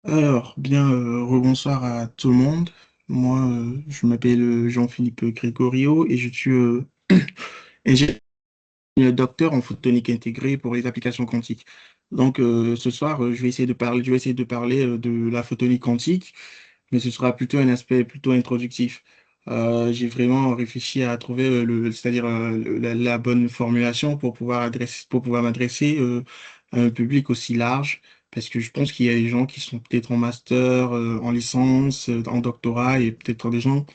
Alors, bien, rebonsoir à tout le monde. Moi, je m'appelle Jean-Philippe Grégorio et je suis ingénieur docteur en photonique intégrée pour les applications quantiques. Donc, ce soir, je vais essayer de parler de la photonique quantique, mais ce sera plutôt un aspect plutôt introductif. J'ai vraiment réfléchi à trouver c'est-à-dire la bonne formulation pour pouvoir m'adresser à un public aussi large, parce que je pense qu'il y a des gens qui sont peut-être en master, en licence, en doctorat, et peut-être des gens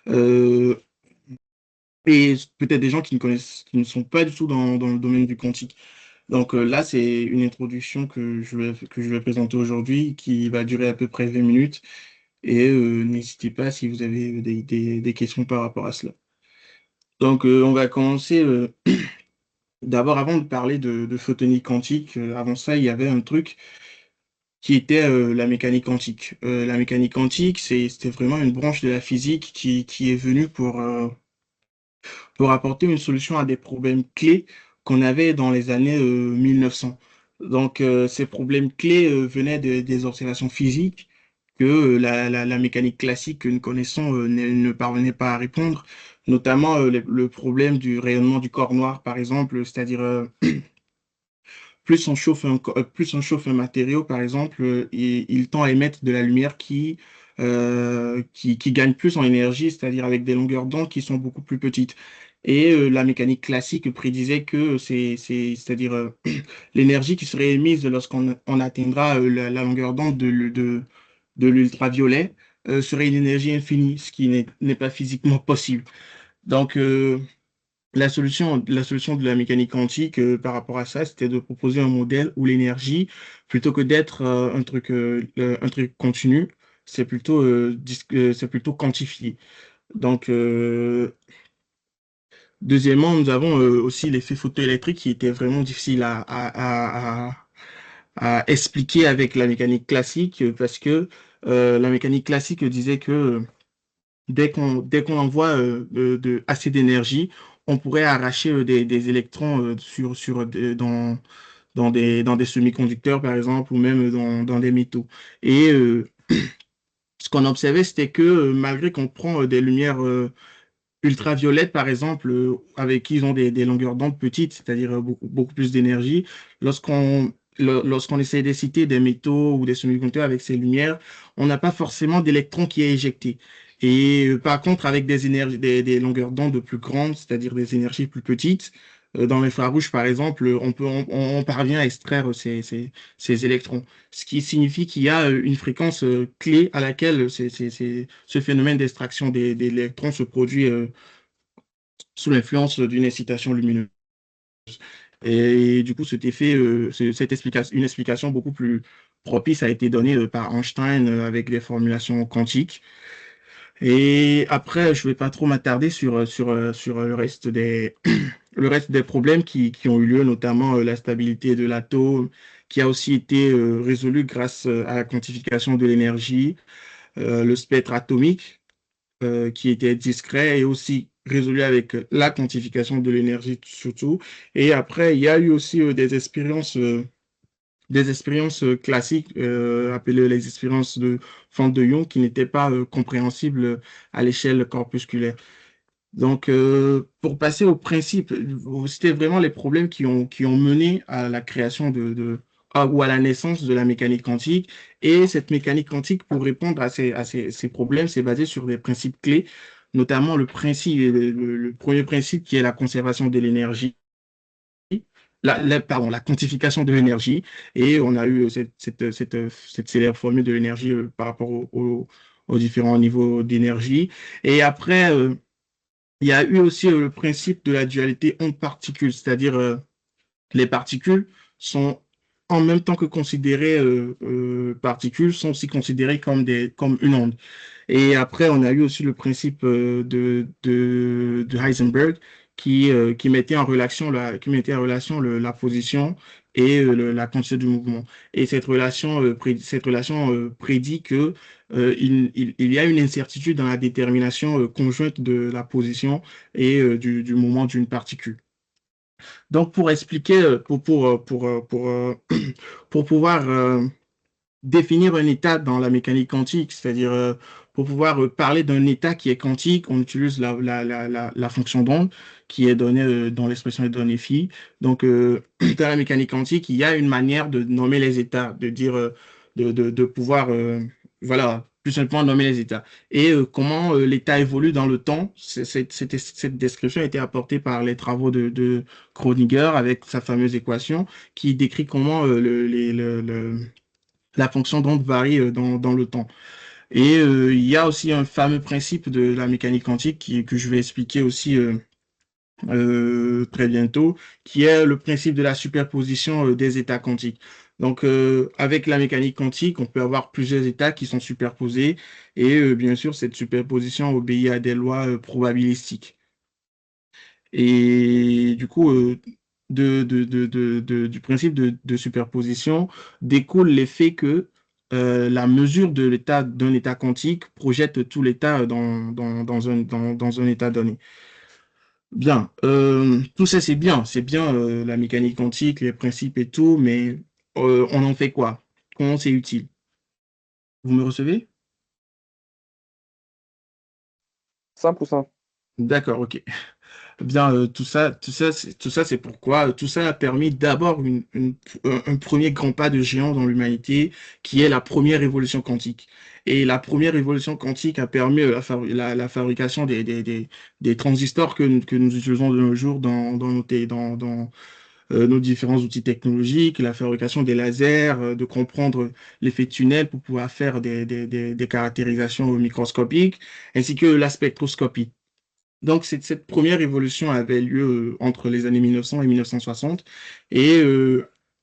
euh, et peut-être des gens qui ne sont pas du tout dans le domaine du quantique. Donc là, c'est une introduction que je vais présenter aujourd'hui, qui va durer à peu près 20 minutes. Et n'hésitez pas si vous avez des questions par rapport à cela. Donc, on va commencer. D'abord, avant de parler de photonique quantique, avant ça, il y avait un truc qui était la mécanique quantique. La mécanique quantique, c'était vraiment une branche de la physique qui est venue pour apporter une solution à des problèmes clés qu'on avait dans les années 1900. Donc, ces problèmes clés venaient des observations physiques que la mécanique classique que nous connaissons ne parvenait pas à répondre, notamment le problème du rayonnement du corps noir, par exemple, c'est-à-dire plus on chauffe un matériau, par exemple, il tend à émettre de la lumière qui gagne plus en énergie, c'est-à-dire avec des longueurs d'onde qui sont beaucoup plus petites. Et la mécanique classique prédisait que c'est-à-dire l'énergie qui serait émise lorsqu'on on atteindra la longueur d'onde de l'ultraviolet serait une énergie infinie, ce qui n'est pas physiquement possible. Donc, la solution de la mécanique quantique par rapport à ça, c'était de proposer un modèle où l'énergie, plutôt que d'être un truc continu, c'est plutôt quantifié. Donc, deuxièmement, nous avons aussi l'effet photoélectrique qui était vraiment difficile à expliquer avec la mécanique classique parce que la mécanique classique disait que dès qu'on envoie assez d'énergie, on pourrait arracher des électrons dans des semi-conducteurs, par exemple, ou même dans des métaux. Et ce qu'on observait, c'était que malgré qu'on prend des lumières ultraviolettes, par exemple, avec qui ils ont des longueurs d'onde petites, c'est-à-dire beaucoup plus d'énergie, lorsqu'on essaie d'exciter des métaux ou des semi-conducteurs avec ces lumières, on n'a pas forcément d'électrons qui est éjecté. Et par contre, avec des longueurs d'onde plus grandes, c'est-à-dire des énergies plus petites, dans l'infrarouge, par exemple, on parvient à extraire ces électrons. Ce qui signifie qu'il y a une fréquence clé à laquelle ce phénomène d'extraction des électrons se produit sous l'influence d'une excitation lumineuse. Et du coup, cet effet, une explication beaucoup plus propice a été donnée par Einstein avec des formulations quantiques. Et après, je ne vais pas trop m'attarder sur le reste le reste des problèmes qui ont eu lieu, notamment la stabilité de l'atome, qui a aussi été résolue grâce à la quantification de l'énergie, le spectre atomique, qui était discret et aussi résolu avec la quantification de l'énergie surtout. Et après, il y a eu aussi des expériences classiques appelées les expériences de fente de Young qui n'étaient pas compréhensibles à l'échelle corpusculaire. Donc, pour passer au principe, c'était vraiment les problèmes qui ont mené à la création ou à la naissance de la mécanique quantique. Et cette mécanique quantique, pour répondre ces problèmes, c'est basé sur des principes clés, notamment le premier principe qui est la conservation de l'énergie. La quantification de l'énergie. Et on a eu cette célèbre formule de l'énergie par rapport aux différents niveaux d'énergie. Et après, il y a eu aussi le principe de la dualité onde-particule, c'est-à-dire les particules sont en même temps que considérées particules, sont aussi considérées comme une onde. Et après, on a eu aussi le principe de Heisenberg qui mettait en relation la position et la quantité du mouvement. Et cette relation prédit que il y a une incertitude dans la détermination conjointe de la position et du mouvement d'une particule. Donc, pour expliquer, pour pouvoir définir un état dans la mécanique quantique, c'est-à-dire pour pouvoir parler d'un état qui est quantique, on utilise la fonction d'onde qui est donnée dans l'expression des données phi. Donc, dans la mécanique quantique, il y a une manière de nommer les états, de dire, de pouvoir, voilà, plus simplement nommer les états. Et comment l'état évolue dans le temps, cette description a été apportée par les travaux de Schrödinger avec sa fameuse équation qui décrit comment la fonction d'onde varie dans le temps. Et il y a aussi un fameux principe de la mécanique quantique que je vais expliquer aussi très bientôt, qui est le principe de la superposition des états quantiques. Donc, avec la mécanique quantique, on peut avoir plusieurs états qui sont superposés et bien sûr, cette superposition obéit à des lois probabilistiques. Et du coup, du principe de superposition découle l'effet que la mesure de l'état d'un état quantique projette tout l'état dans un état donné. Bien, tout ça c'est bien la mécanique quantique, les principes et tout, mais on en fait quoi? Comment c'est utile? Vous me recevez? 100%. D'accord, ok. Bien, tout ça, c'est pourquoi tout ça a permis d'abord un premier grand pas de géant dans l'humanité, qui est la première révolution quantique. Et la première révolution quantique a permis la fabrication des transistors que nous utilisons de nos jours dans nos différents outils technologiques, la fabrication des lasers, de comprendre l'effet tunnel pour pouvoir faire des caractérisations microscopiques, ainsi que la spectroscopie. Donc, cette première évolution avait lieu entre les années 1900 et 1960. Et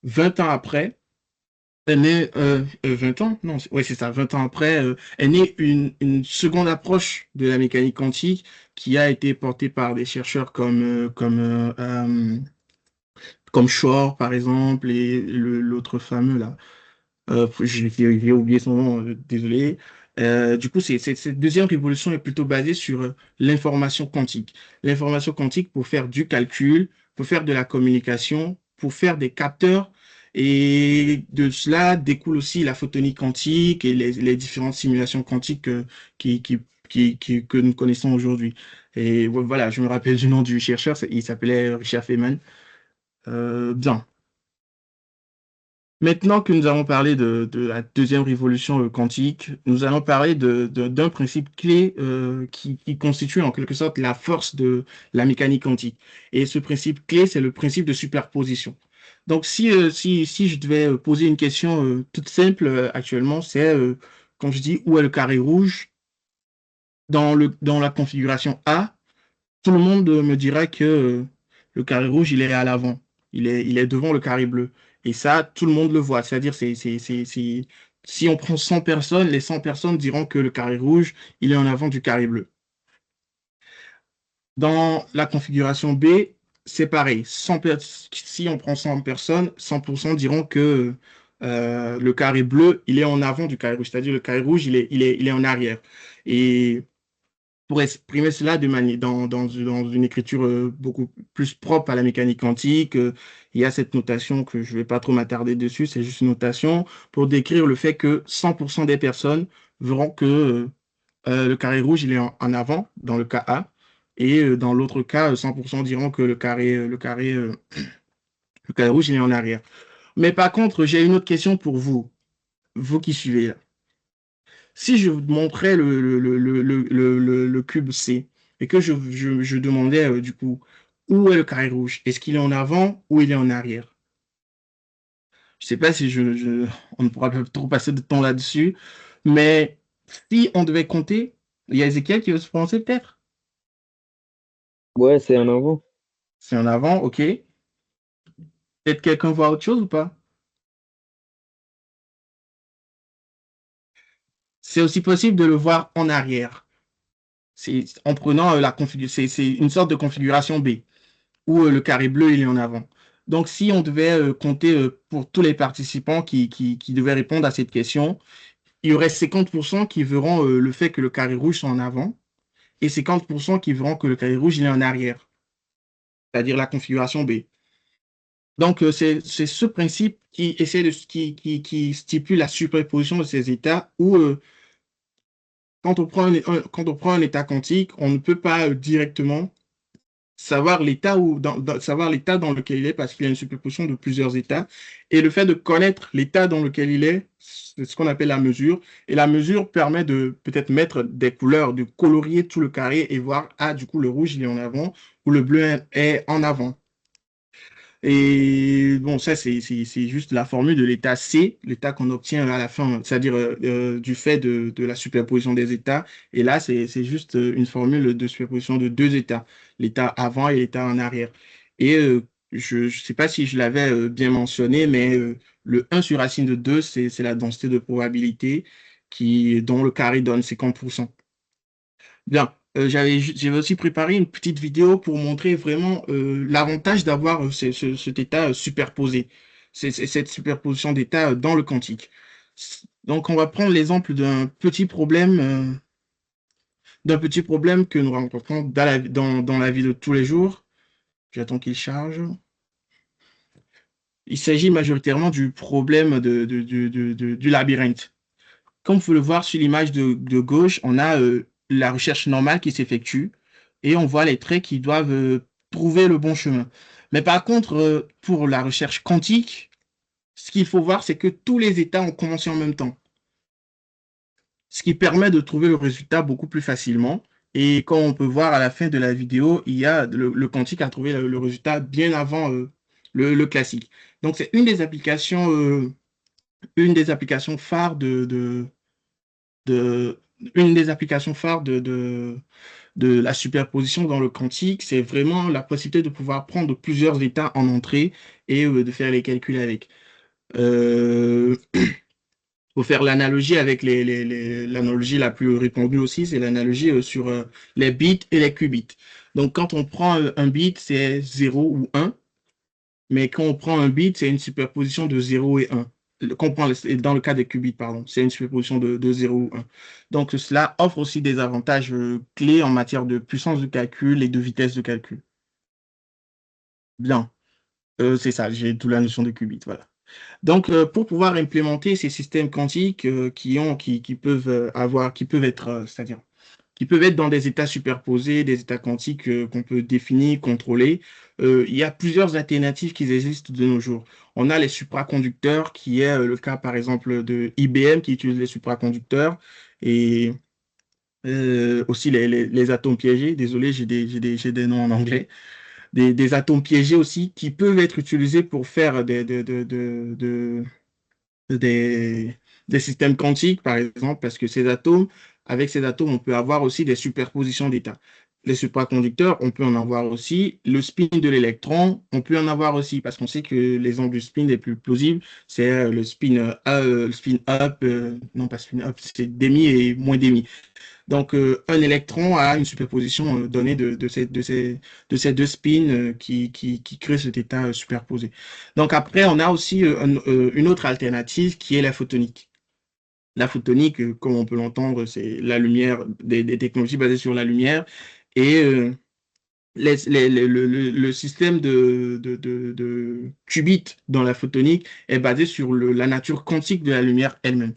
20 ans après, est née, 20 ans? Non, ouais, c'est ça, 20 ans après, est née une seconde approche de la mécanique quantique qui a été portée par des chercheurs comme Shor, par exemple, et l'autre fameux, là. J'ai oublié son nom, désolé. Du coup, cette deuxième révolution est plutôt basée sur l'information quantique. L'information quantique pour faire du calcul, pour faire de la communication, pour faire des capteurs. Et de cela découle aussi la photonique quantique et les différentes simulations quantiques qui, qui, que nous connaissons aujourd'hui. Et voilà, je me rappelle du nom du chercheur, il s'appelait Richard Feynman. Bien. Maintenant que nous avons parlé de la deuxième révolution quantique, nous allons parler d'un principe clé qui constitue en quelque sorte la force de la mécanique quantique. Et ce principe clé, c'est le principe de superposition. Donc, si je devais poser une question toute simple actuellement, c'est, quand je dis où est le carré rouge, dans la configuration A, tout le monde me dira que le carré rouge, il est à l'avant. Il est devant le carré bleu. Et ça, tout le monde le voit. C'est-à-dire, si on prend 100 personnes, les 100 personnes diront que le carré rouge, il est en avant du carré bleu. Dans la configuration B, c'est pareil. Si on prend 100 personnes, 100% diront que le carré bleu, il est en avant du carré rouge. C'est-à-dire, le carré rouge, il est en arrière. Et pour exprimer cela dans une écriture beaucoup plus propre à la mécanique quantique. Il y a cette notation que je ne vais pas trop m'attarder dessus, c'est juste une notation pour décrire le fait que 100% des personnes verront que le carré rouge, il est en avant, dans le cas A, et dans l'autre cas, 100% diront que le carré rouge, il est en arrière. Mais par contre, j'ai une autre question pour vous, vous qui suivez là. Si je vous montrais le cube C et que je demandais du coup où est le carré rouge, est-ce qu'il est en avant ou il est en arrière? Je sais pas si on ne pourra pas trop passer de temps là-dessus, mais si on devait compter, il y a Ezekiel qui veut se prononcer peut-être. Ouais, c'est en avant. C'est en avant, ok. Peut-être quelqu'un voit autre chose ou pas? C'est aussi possible de le voir en arrière. C'est en prenant c'est une sorte de configuration B, où le carré bleu, il est en avant. Donc, si on devait compter pour tous les participants qui devaient répondre à cette question, il y aurait 50% qui verront le fait que le carré rouge soit en avant et 50% qui verront que le carré rouge, il est en arrière, c'est-à-dire la configuration B. Donc, c'est ce principe qui essaie qui stipule la superposition de ces états où, quand on prend un état quantique, on ne peut pas directement savoir savoir l'état dans lequel il est parce qu'il y a une superposition de plusieurs états. Et le fait de connaître l'état dans lequel il est, c'est ce qu'on appelle la mesure. Et la mesure permet de peut-être mettre des couleurs, de colorier tout le carré et voir, ah, du coup, le rouge, il est en avant ou le bleu est en avant. Et bon, ça, c'est juste la formule de l'état C, l'état qu'on obtient à la fin, c'est-à-dire du fait de la superposition des états. Et là, c'est juste une formule de superposition de deux états, l'état avant et l'état en arrière. Et je ne sais pas si je l'avais bien mentionné, mais le 1 sur racine de 2, c'est la densité de probabilité dont le carré donne 50%. Bien, j'avais aussi préparé une petite vidéo pour montrer vraiment l'avantage d'avoir cet état superposé, cette superposition d'états dans le quantique. Donc, on va prendre l'exemple d'un petit problème que nous rencontrons dans la vie de tous les jours. J'attends qu'il charge. Il s'agit majoritairement du problème du labyrinthe. Comme vous pouvez le voir sur l'image de gauche, on a la recherche normale qui s'effectue et on voit les traits qui doivent trouver le bon chemin. Mais par contre, pour la recherche quantique, ce qu'il faut voir, c'est que tous les états ont commencé en même temps, ce qui permet de trouver le résultat beaucoup plus facilement. Et comme on peut voir à la fin de la vidéo, le quantique a trouvé le résultat bien avant le classique. Donc, c'est une des applications phares de une des applications phares de la superposition dans le quantique, c'est vraiment la possibilité de pouvoir prendre plusieurs états en entrée et de faire les calculs avec. Euh, pour faire l'analogie avec l'analogie la plus répandue aussi, c'est l'analogie sur les bits et les qubits. Donc, quand on prend un bit, c'est 0 ou 1. Mais quand on prend un bit, c'est une superposition de 0 et 1. Dans le cas des qubits, pardon, c'est une superposition de 0 ou 1. Donc, cela offre aussi des avantages clés en matière de puissance de calcul et de vitesse de calcul. Bien, c'est ça, j'ai toute la notion de qubit, voilà. Donc, pour pouvoir implémenter ces systèmes quantiques qui peuvent qui peuvent être, c'est-à-dire qui peuvent être dans des états superposés, des états quantiques qu'on peut définir, contrôler. Il y a plusieurs alternatives qui existent de nos jours. On a les supraconducteurs, qui est le cas par exemple de IBM qui utilise les supraconducteurs et aussi les atomes piégés. Désolé, j'ai des noms en anglais. Des atomes piégés aussi qui peuvent être utilisés pour faire des, des systèmes quantiques, par exemple, parce que avec ces atomes, on peut avoir aussi des superpositions d'états. Les supraconducteurs, on peut en avoir aussi. Le spin de l'électron, on peut en avoir aussi, parce qu'on sait que l'exemple du spin les plus plausibles, c'est le spin up, non pas spin up, c'est demi et moins demi. Donc, un électron a une superposition donnée de ces deux spins qui créent cet état superposé. Donc, après, on a aussi une autre alternative qui est la photonique. La photonique, comme on peut l'entendre, c'est la lumière, des technologies basées sur la lumière. Et le système de qubits dans la photonique est basé sur la nature quantique de la lumière elle-même.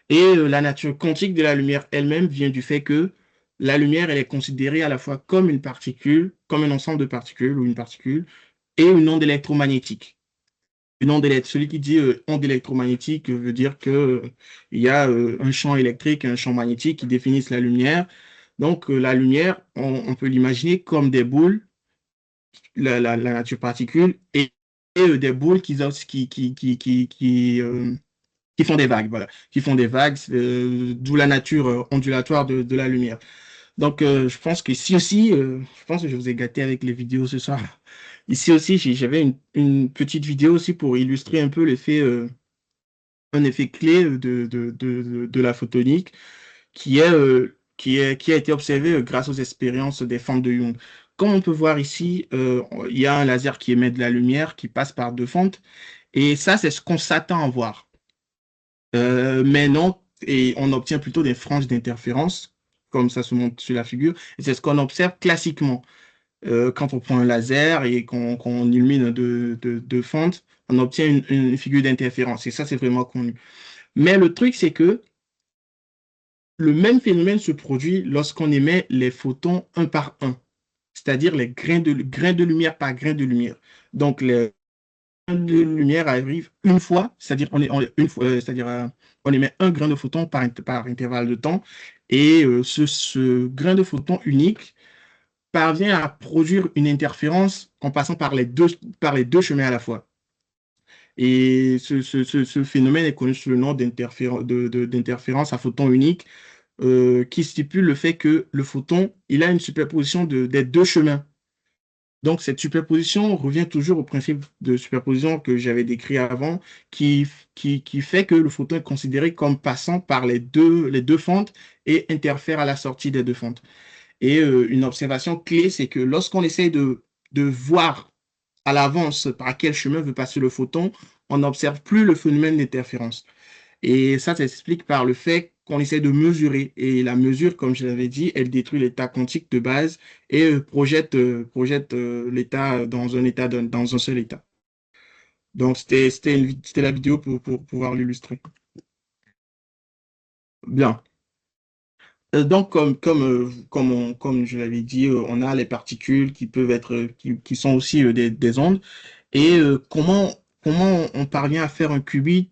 Et la nature quantique de la lumière elle-même vient du fait que la lumière, elle est considérée à la fois comme une particule, comme un ensemble de particules ou une particule, et une onde électromagnétique. Celui qui dit onde électromagnétique veut dire que il y a un champ électrique et un champ magnétique qui définissent la lumière. Donc, la lumière, on peut l'imaginer comme des boules, la nature particule, et des boules qui font des vagues, voilà, qui font des vagues, d'où la nature ondulatoire de la lumière. Donc, je pense que ici aussi, je pense que je vous ai gâté avec les vidéos ce soir. Ici aussi, j'avais une petite vidéo aussi pour illustrer un peu un effet clé de la photonique qui a été observé grâce aux expériences des fentes de Young. Comme on peut voir ici, il y a un laser qui émet de la lumière qui passe par deux fentes, et ça, c'est ce qu'on s'attend à voir. Mais non, et on obtient plutôt des franges d'interférence, comme ça se montre sur la figure, et c'est ce qu'on observe classiquement. Quand on prend un laser et qu'on illumine deux fentes, on obtient une figure d'interférence. Et ça, c'est vraiment connu. Mais le truc, c'est que le même phénomène se produit lorsqu'on émet les photons un par un, c'est-à-dire les grains de lumière par grain de lumière. Donc, les grains de lumière arrivent une fois, c'est-à-dire une fois, c'est-à-dire on émet un grain de photon par intervalle de temps, et ce grain de photon unique parvient à produire une interférence en passant par les deux chemins à la fois. Et ce phénomène est connu sous le nom d'interférence à photon unique, qui stipule le fait que le photon, il a une superposition des deux chemins. Donc, cette superposition revient toujours au principe de superposition que j'avais décrit avant, qui fait que le photon est considéré comme passant par les deux fentes et interfère à la sortie des deux fentes. Et une observation clé, c'est que lorsqu'on essaye de voir à l'avance par quel chemin veut passer le photon, on n'observe plus le phénomène d'interférence. Et ça s'explique par le fait qu'on essaie de mesurer. Et la mesure, comme je l'avais dit, elle détruit l'état quantique de base et projette l'état dans un dans un seul état. Donc, c'était la vidéo pour pouvoir l'illustrer. Bien. Donc, comme je l'avais dit, on a les particules qui peuvent être, qui sont aussi des ondes. Et comment on parvient à faire un qubit,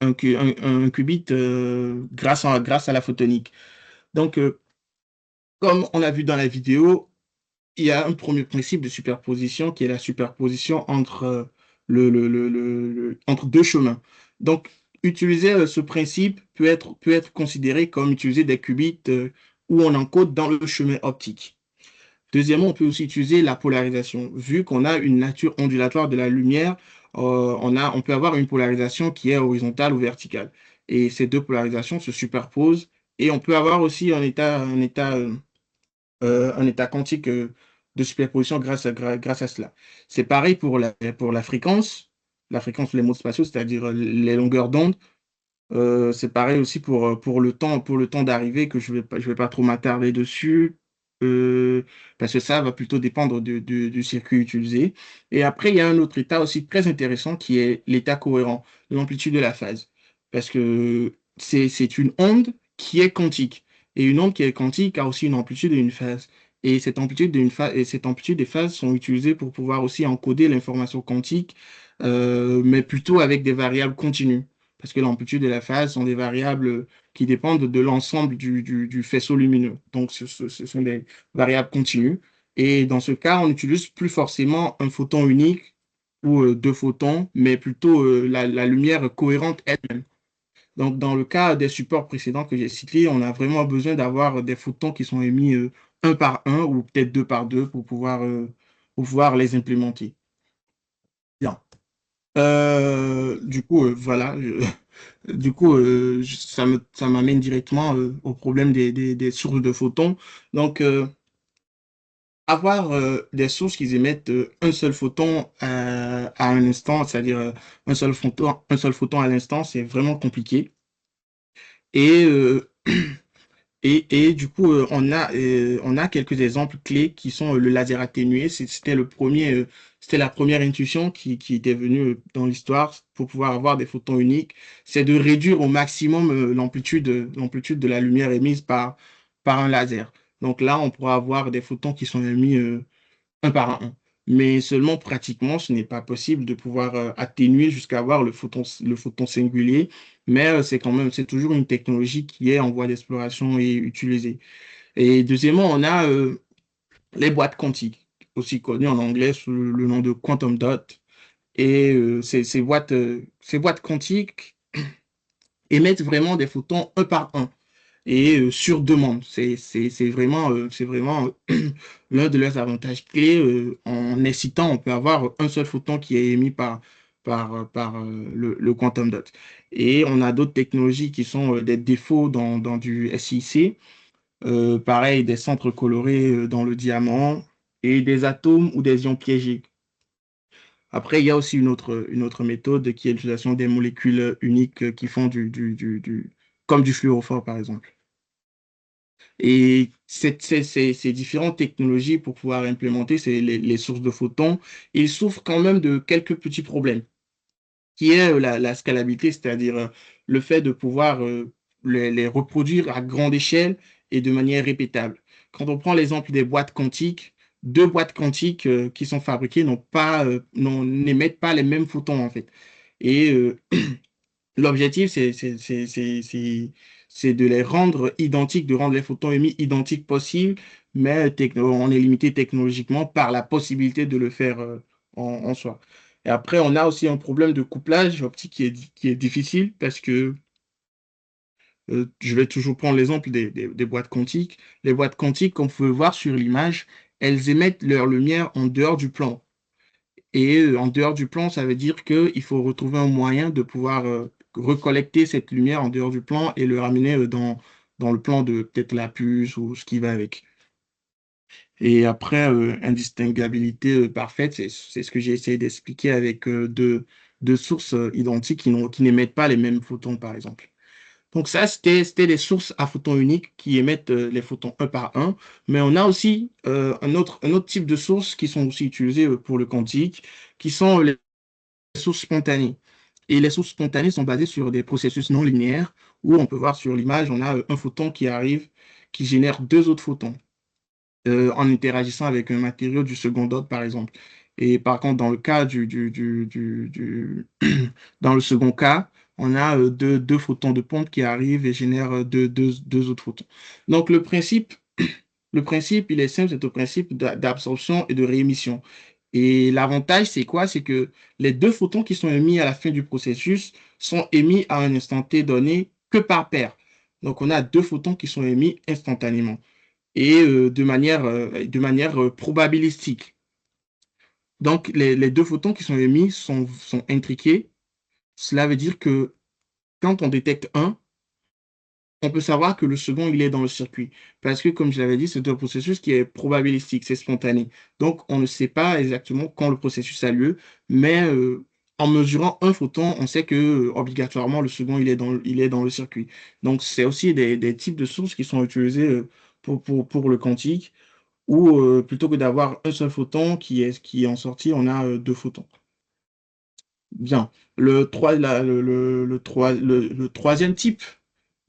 un qubit grâce à la photonique. Donc, comme on l'a vu dans la vidéo, il y a un premier principe de superposition qui est la superposition entre, entre deux chemins. Donc, utiliser ce principe peut être considéré comme utiliser des qubits où on encode dans le chemin optique. Deuxièmement, on peut aussi utiliser la polarisation. Vu qu'on a une nature ondulatoire de la lumière, on peut avoir une polarisation qui est horizontale ou verticale. Et ces deux polarisations se superposent et on peut avoir aussi un état quantique de superposition grâce à cela. C'est pareil pour la fréquence des mots spatiaux, c'est-à-dire les longueurs d'onde. C'est pareil aussi pour le temps d'arrivée que je vais pas trop m'attarder dessus, parce que ça va plutôt dépendre du circuit utilisé. Et après, il y a un autre état aussi très intéressant qui est l'état cohérent, l'amplitude de la phase. Parce que c'est une onde qui est quantique. Et une onde qui est quantique a aussi une amplitude et une phase. Et cette amplitude des phases sont utilisées pour pouvoir aussi encoder l'information quantique, mais plutôt avec des variables continues parce que l'amplitude et la phase sont des variables qui dépendent de l'ensemble du faisceau lumineux. Donc, ce sont des variables continues. Et dans ce cas, on n'utilise plus forcément un photon unique ou deux photons, mais plutôt la lumière cohérente elle-même. Donc, dans le cas des supports précédents que j'ai cités, on a vraiment besoin d'avoir des photons qui sont émis un par un ou peut-être deux par deux pour pouvoir les implémenter. Bien. Voilà. Du coup, ça m'amène directement au problème des sources de photons. Donc, avoir des sources qui émettent un seul photon à un instant, c'est-à-dire un seul photon à l'instant, c'est vraiment compliqué. Et et du coup, on a quelques exemples clés qui sont le laser atténué. C'était la première intuition qui était venue dans l'histoire pour pouvoir avoir des photons uniques. C'est de réduire au maximum l'amplitude de la lumière émise par un laser. Donc là, on pourra avoir des photons qui sont émis un par un. Mais seulement pratiquement, ce n'est pas possible de pouvoir atténuer jusqu'à avoir le photon singulier. Mais c'est toujours une technologie qui est en voie d'exploration et utilisée. Et deuxièmement, on a les boîtes quantiques, aussi connues en anglais sous le nom de quantum dot. Et ces boîtes quantiques émettent vraiment des photons un par un et sur demande. C'est vraiment l'un de leurs avantages clés. En excitant, on peut avoir un seul photon qui est émis par le quantum dot. Et on a d'autres technologies qui sont des défauts dans du SiC. Pareil, des centres colorés dans le diamant et des atomes ou des ions piégés. Après, il y a aussi une autre méthode qui est l'utilisation des molécules uniques qui font comme du fluorophore, par exemple. Et ces différentes technologies pour pouvoir implémenter les sources de photons, ils souffrent quand même de quelques petits problèmes, qui est la scalabilité, c'est-à-dire le fait de pouvoir les reproduire à grande échelle et de manière répétable. Quand on prend l'exemple des boîtes quantiques, deux boîtes quantiques qui sont fabriquées n'émettent pas les mêmes photons en fait. Et l'objectif, c'est de les rendre identiques, de rendre les photons émis identiques possibles, mais on est limité technologiquement par la possibilité de le faire en soi. Et après, on a aussi un problème de couplage optique qui est difficile parce que je vais toujours prendre l'exemple des boîtes quantiques. Les boîtes quantiques, comme vous pouvez le voir sur l'image, elles émettent leur lumière en dehors du plan. Et en dehors du plan, ça veut dire qu'il faut retrouver un moyen de pouvoir recollecter cette lumière en dehors du plan et le ramener dans le plan de peut-être la puce ou ce qui va avec. Et après, indistinguabilité parfaite, c'est ce que j'ai essayé d'expliquer avec deux sources identiques qui n'émettent pas les mêmes photons, par exemple. Donc ça, c'était des sources à photons uniques qui émettent les photons un par un. Mais on a aussi un autre type de sources qui sont aussi utilisées pour le quantique, qui sont les sources spontanées. Et les sources spontanées sont basées sur des processus non linéaires où on peut voir sur l'image, on a un photon qui arrive, qui génère deux autres photons en interagissant avec un matériau du second ordre, par exemple. Et par contre, dans le cas dans le second cas, on a deux photons de pompe qui arrivent et génèrent deux autres photons. Donc, le principe, il est simple, c'est le principe d'absorption et de réémission. Et l'avantage, c'est quoi? C'est que les deux photons qui sont émis à la fin du processus sont émis à un instant T donné que par paire. Donc, on a deux photons qui sont émis instantanément et de manière probabilistique. Donc, les deux photons qui sont émis sont intriqués. Cela veut dire que quand on détecte un, on peut savoir que le second, il est dans le circuit. Parce que, comme je l'avais dit, c'est un processus qui est probabilistique, c'est spontané. Donc, on ne sait pas exactement quand le processus a lieu, mais en mesurant un photon, on sait que obligatoirement, le second, il est dans le circuit. Donc, c'est aussi des types de sources qui sont utilisées pour le quantique, où plutôt que d'avoir un seul photon qui est en sortie, on a deux photons. Bien. Le troisième type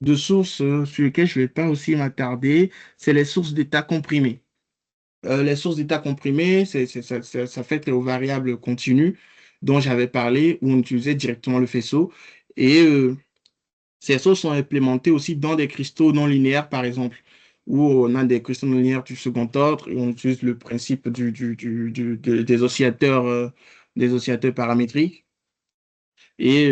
de sources sur lesquelles je ne vais pas aussi m'attarder, c'est les sources d'état comprimés. Les sources d'état comprimés, ça fait aux variables continues dont j'avais parlé, où on utilisait directement le faisceau. Et ces sources sont implémentées aussi dans des cristaux non linéaires, par exemple, où on a des cristaux non linéaires du second ordre et on utilise le principe des oscillateurs paramétriques. Et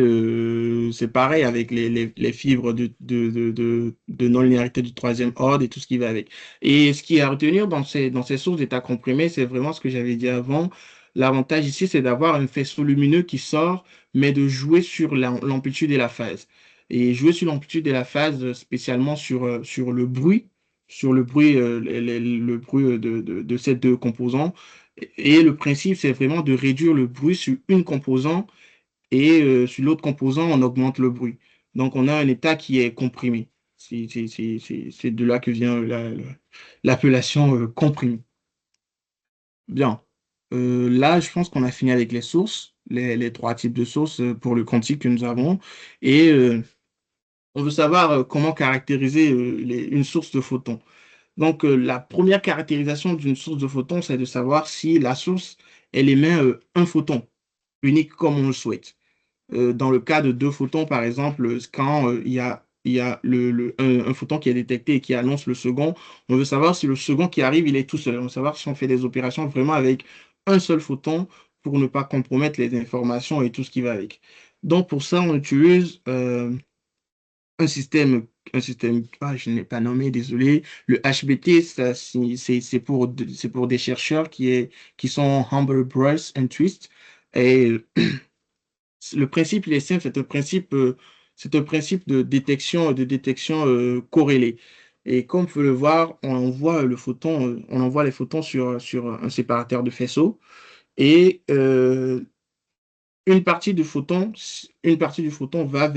c'est pareil avec les fibres de non-linéarité du troisième ordre et tout ce qui va avec. Et ce qui est à retenir dans ces sources d'état comprimé, c'est vraiment ce que j'avais dit avant. L'avantage ici, c'est d'avoir un faisceau lumineux qui sort, mais de jouer sur l'amplitude et la phase. Et jouer sur l'amplitude et la phase, spécialement sur le bruit, le bruit de ces deux composants. Et le principe, c'est vraiment de réduire le bruit sur une composante et sur l'autre composant, on augmente le bruit. Donc, on a un état qui est comprimé. C'est de là que vient l'appellation comprimé. Bien. Là, je pense qu'on a fini avec les sources, les trois types de sources pour le quantique que nous avons. Et on veut savoir comment caractériser une source de photons. Donc, la première caractérisation d'une source de photons, c'est de savoir si la source, elle émet un photon unique comme on le souhaite. Dans le cas de deux photons, par exemple, quand il y a un photon qui est détecté et qui annonce le second, on veut savoir si le second qui arrive, il est tout seul. On veut savoir si on fait des opérations vraiment avec un seul photon pour ne pas compromettre les informations et tout ce qui va avec. Donc, pour ça, on utilise un système, je n'ai pas nommé, désolé. Le HBT, c'est pour des chercheurs qui sont Humble Brush and Twist. Et le principe, il est simple, c'est un principe de détection corrélée. Et comme vous pouvez le voir, on envoie les photons sur un séparateur de faisceau et une partie du photon va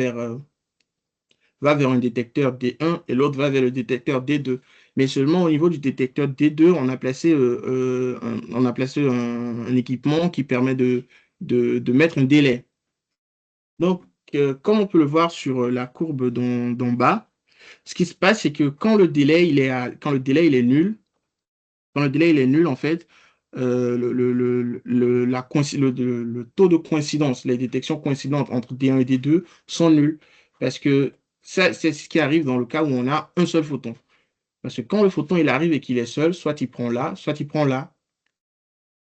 va vers un détecteur D1 et l'autre va vers le détecteur D2. Mais seulement au niveau du détecteur D2, on a placé un équipement qui permet de mettre un délai. Donc, comme on peut le voir sur la courbe d'en bas, ce qui se passe, c'est que quand le délai il est nul, quand le délai il est nul, en fait, le taux de coïncidence, les détections coïncidentes entre D1 et D2 sont nuls. Parce que ça, c'est ce qui arrive dans le cas où on a un seul photon. Parce que quand le photon il arrive et qu'il est seul, soit il prend là, soit il prend là.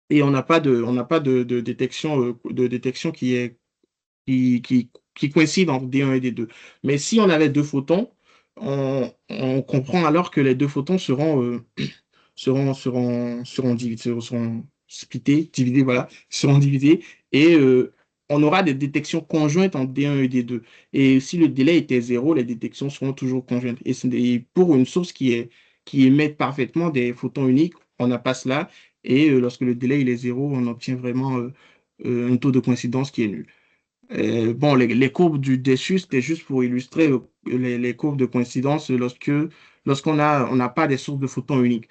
Et on n'a pas de détection qui coïncident entre D1 et D2. Mais si on avait deux photons, on comprend alors que les deux photons seront splittés, dividés, voilà, seront divisés, et on aura des détections conjointes entre D1 et D2. Et si le délai était zéro, les détections seront toujours conjointes. Et pour une source qui émet parfaitement des photons uniques, on n'a pas cela. Et lorsque le délai il est zéro, on obtient vraiment un taux de coïncidence qui est nul. Bon, les courbes du dessus, c'était juste pour illustrer les courbes de coïncidence lorsqu'on n'a pas des sources de photons uniques.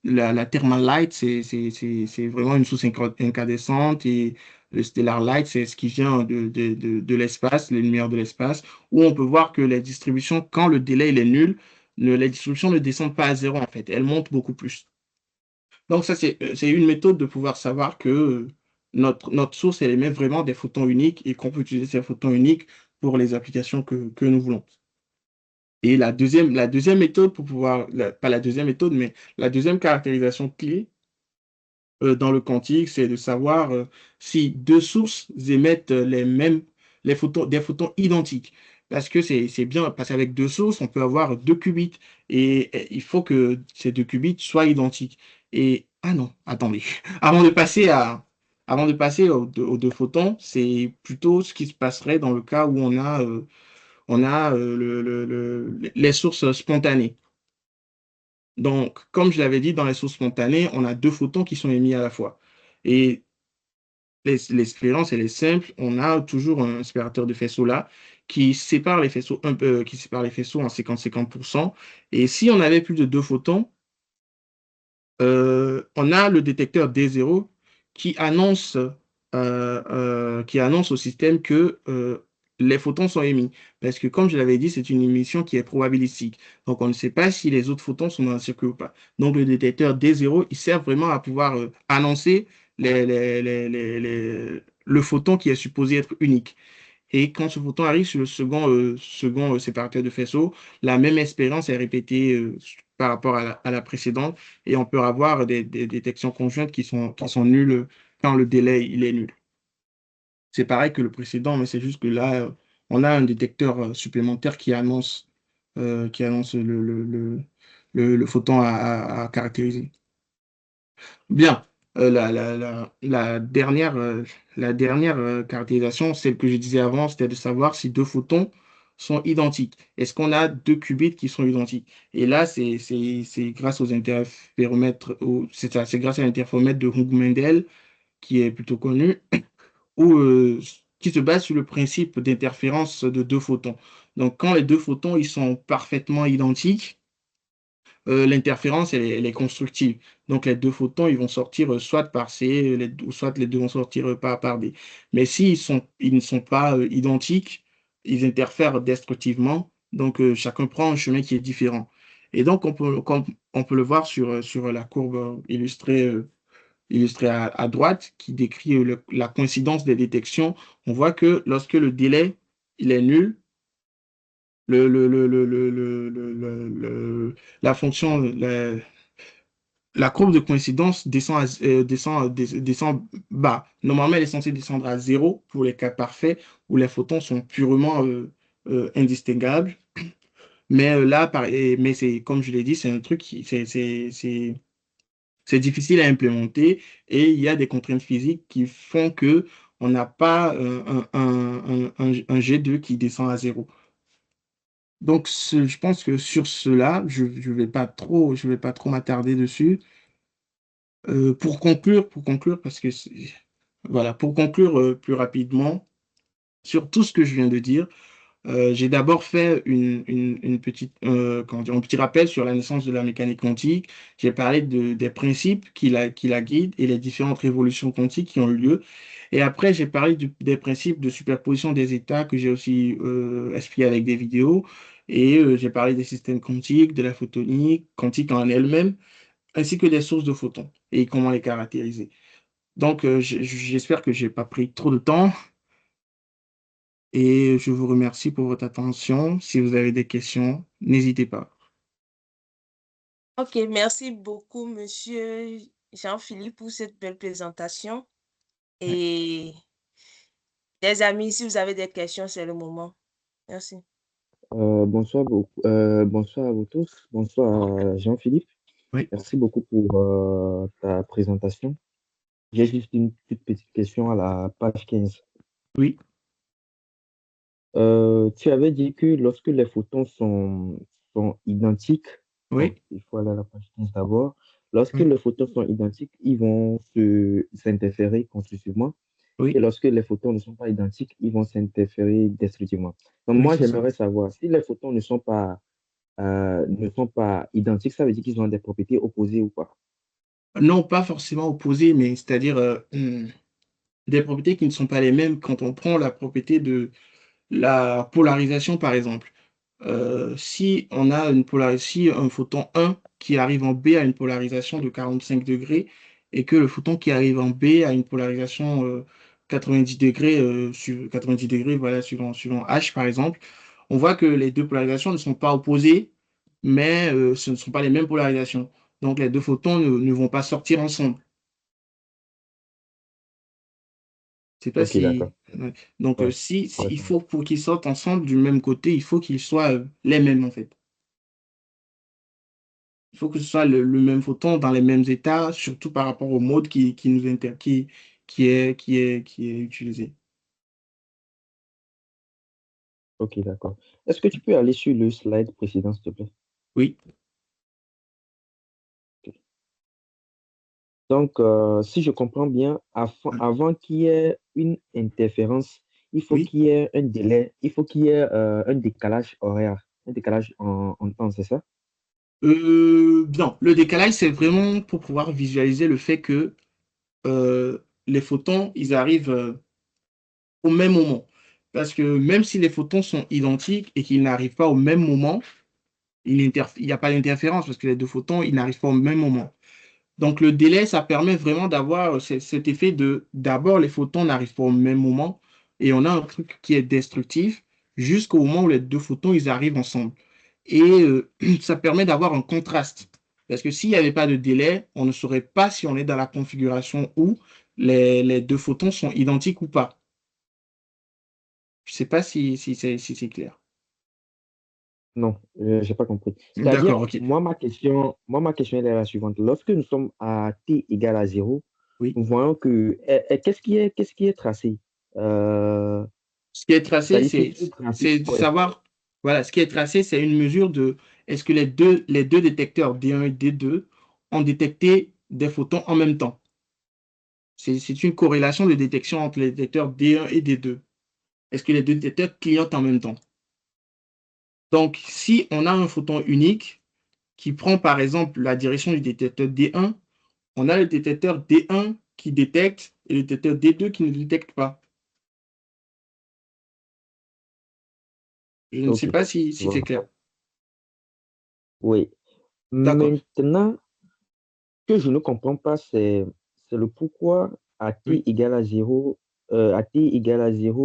La thermal light, c'est vraiment une source incandescente, et le stellar light, c'est ce qui vient de l'espace, les lumières de l'espace, où on peut voir que les distributions, quand le délai il est nul, les distributions ne descendent pas à zéro en fait, elles montent beaucoup plus. Donc ça, c'est une méthode de pouvoir savoir que notre source, elle émet vraiment des photons uniques et qu'on peut utiliser ces photons uniques pour les applications que nous voulons. Et la deuxième méthode pour pouvoir, pas la deuxième méthode, mais la deuxième caractérisation clé dans le quantique, c'est de savoir si deux sources émettent les photons, des photons identiques. Parce que c'est bien, parce qu'avec deux sources, on peut avoir deux qubits. Et il faut que ces deux qubits soient identiques. Et, ah non, attendez. Avant de passer aux deux photons, c'est plutôt ce qui se passerait dans le cas où on a les sources spontanées. Donc, comme je l'avais dit, dans les sources spontanées, on a deux photons qui sont émis à la fois. Et l'expérience, elle est simple. On a toujours un séparateur de faisceau là qui sépare les faisceaux en 50-50%. Et si on avait plus de deux photons, on a le détecteur D0 qui annonce, qui annonce au système que les photons sont émis. Parce que, comme je l'avais dit, c'est une émission qui est probabilistique. Donc, on ne sait pas si les autres photons sont dans un circuit ou pas. Donc, le détecteur D0, il sert vraiment à pouvoir annoncer le photon qui est supposé être unique. Et quand ce photon arrive sur le second séparateur de faisceau, la même expérience est répétée par rapport à la précédente, et on peut avoir des détections conjointes qui sont nulles quand le délai il est nul. C'est pareil que le précédent, mais c'est juste que là, on a un détecteur supplémentaire qui annonce le photon à caractériser. Bien. La dernière caractérisation, celle que je disais avant, c'était de savoir si deux photons sont identiques. Est-ce qu'on a deux qubits qui sont identiques? Et là, c'est grâce aux interféromètres, c'est ça, c'est grâce à l'interféromètre de Hugh-Mendel, qui est plutôt connu, ou qui se base sur le principe d'interférence de deux photons. Donc, quand les deux photons ils sont parfaitement identiques, l'interférence, elle est constructive. Donc, les deux photons, ils vont sortir soit par C, ou soit les deux vont sortir par D. Mais ils ne sont pas identiques, ils interfèrent destructivement. Donc, chacun prend un chemin qui est différent. Et donc, on peut le voir sur la courbe illustrée à droite, qui décrit la coïncidence des détections. On voit que lorsque le délai, il est nul, la fonction, la courbe de coïncidence descend bas. Normalement, elle est censée descendre à zéro pour les cas parfaits où les photons sont purement indistinguables. Mais mais c'est, comme je l'ai dit, c'est un truc c'est difficile à implémenter, et il y a des contraintes physiques qui font que on n'a pas un G2 qui descend à zéro. Donc, je pense que sur cela, je vais pas trop m'attarder dessus. Pour conclure, parce que voilà, pour conclure plus rapidement sur tout ce que je viens de dire, J'ai d'abord fait une petite, comment dire, un petit rappel sur la naissance de la mécanique quantique. J'ai parlé des principes qui la guident et les différentes révolutions quantiques qui ont eu lieu. Et après, j'ai parlé des principes de superposition des états que j'ai aussi expliqué avec des vidéos. Et j'ai parlé des systèmes quantiques, de la photonique, quantique en elle-même, ainsi que des sources de photons et comment les caractériser. Donc, j'espère que j'ai pas pris trop de temps. Et je vous remercie pour votre attention. Si vous avez des questions, n'hésitez pas. Ok, merci beaucoup, Monsieur Jean-Philippe, pour cette belle présentation. Ouais. Et les amis, si vous avez des questions, c'est le moment. Merci. Bonsoir à vous tous. Bonsoir à Jean-Philippe. Oui, Merci beaucoup pour ta présentation. J'ai juste une toute petite question à la page 15. oui, Tu avais dit que lorsque les photons sont identiques, bon, oui, il faut aller à la page 15 d'abord. Lorsque oui, les photons sont identiques, ils vont s'interférer constructivement. Et oui, lorsque les photons ne sont pas identiques, ils vont s'interférer destructivement. Donc oui, moi, c'est ça. j'aimerais savoir si les photons ne sont pas identiques, ça veut dire qu'ils ont des propriétés opposées ou pas. Non, pas forcément opposés, mais c'est-à-dire des propriétés qui ne sont pas les mêmes quand on prend la propriété de la polarisation, par exemple. Si on a si un photon 1 qui arrive en B a une polarisation de 45 degrés et que le photon qui arrive en B a une polarisation 90 degrés, 90 degrés, voilà, suivant H par exemple, on voit que les deux polarisations ne sont pas opposées, mais ce ne sont pas les mêmes polarisations. Donc les deux photons ne vont pas sortir ensemble. Je sais pas Ok, d'accord. si. Ouais. Donc, Ouais, il ouais, faut pour qu'ils sortent ensemble du même côté, il faut qu'ils soient les mêmes en fait. Il faut que ce soit le même photon dans les mêmes états, surtout par rapport au mode qui est utilisé. ok, d'accord. Est-ce que tu peux aller sur le slide précédent, s'il te plaît? Oui, Ok. Donc, si je comprends bien, avant qu'il y ait une interférence, il faut oui. qu'il y ait un délai, il faut qu'il y ait un décalage horaire, un décalage en temps, c'est ça? Bien, le décalage, c'est vraiment pour pouvoir visualiser le fait que les photons, ils arrivent au même moment. Parce que même si les photons sont identiques et qu'ils n'arrivent pas au même moment, il n'y a pas d'interférence parce que les deux photons, ils n'arrivent pas au même moment. Donc le délai, ça permet vraiment d'avoir cet effet de d'abord les photons n'arrivent pas au même moment et on a un truc qui est destructif jusqu'au moment où les deux photons ils arrivent ensemble. Et ça permet d'avoir un contraste. Parce que s'il n'y avait pas de délai, on ne saurait pas si on est dans la configuration où les deux photons sont identiques ou pas. Je ne sais pas si c'est clair. Non, j'ai pas compris. D'accord, C'est-à-dire, ok. ma question elle est la suivante. Lorsque nous sommes à t égale à zéro, Oui. nous voyons que qu'est-ce qui est tracé? Euh, Ce qui est tracé, c'est-à-dire qu'il est tracé, c'est de ouais. savoir, voilà, ce qui est tracé, c'est une mesure de est-ce que les deux détecteurs D1 et D2 ont détecté des photons en même temps. C'est une corrélation de détection entre les détecteurs D1 et D2. Est-ce que les deux détecteurs clignotent en même temps? Donc, si on a un photon unique qui prend par exemple la direction du détecteur D1, on a le détecteur D1 qui détecte et le détecteur D2 qui ne détecte pas. Je ne Ok, sais pas je si c'est vois. clair. Oui. D'accord. Maintenant, ce que je ne comprends pas, c'est le pourquoi à t Oui. égale à zéro,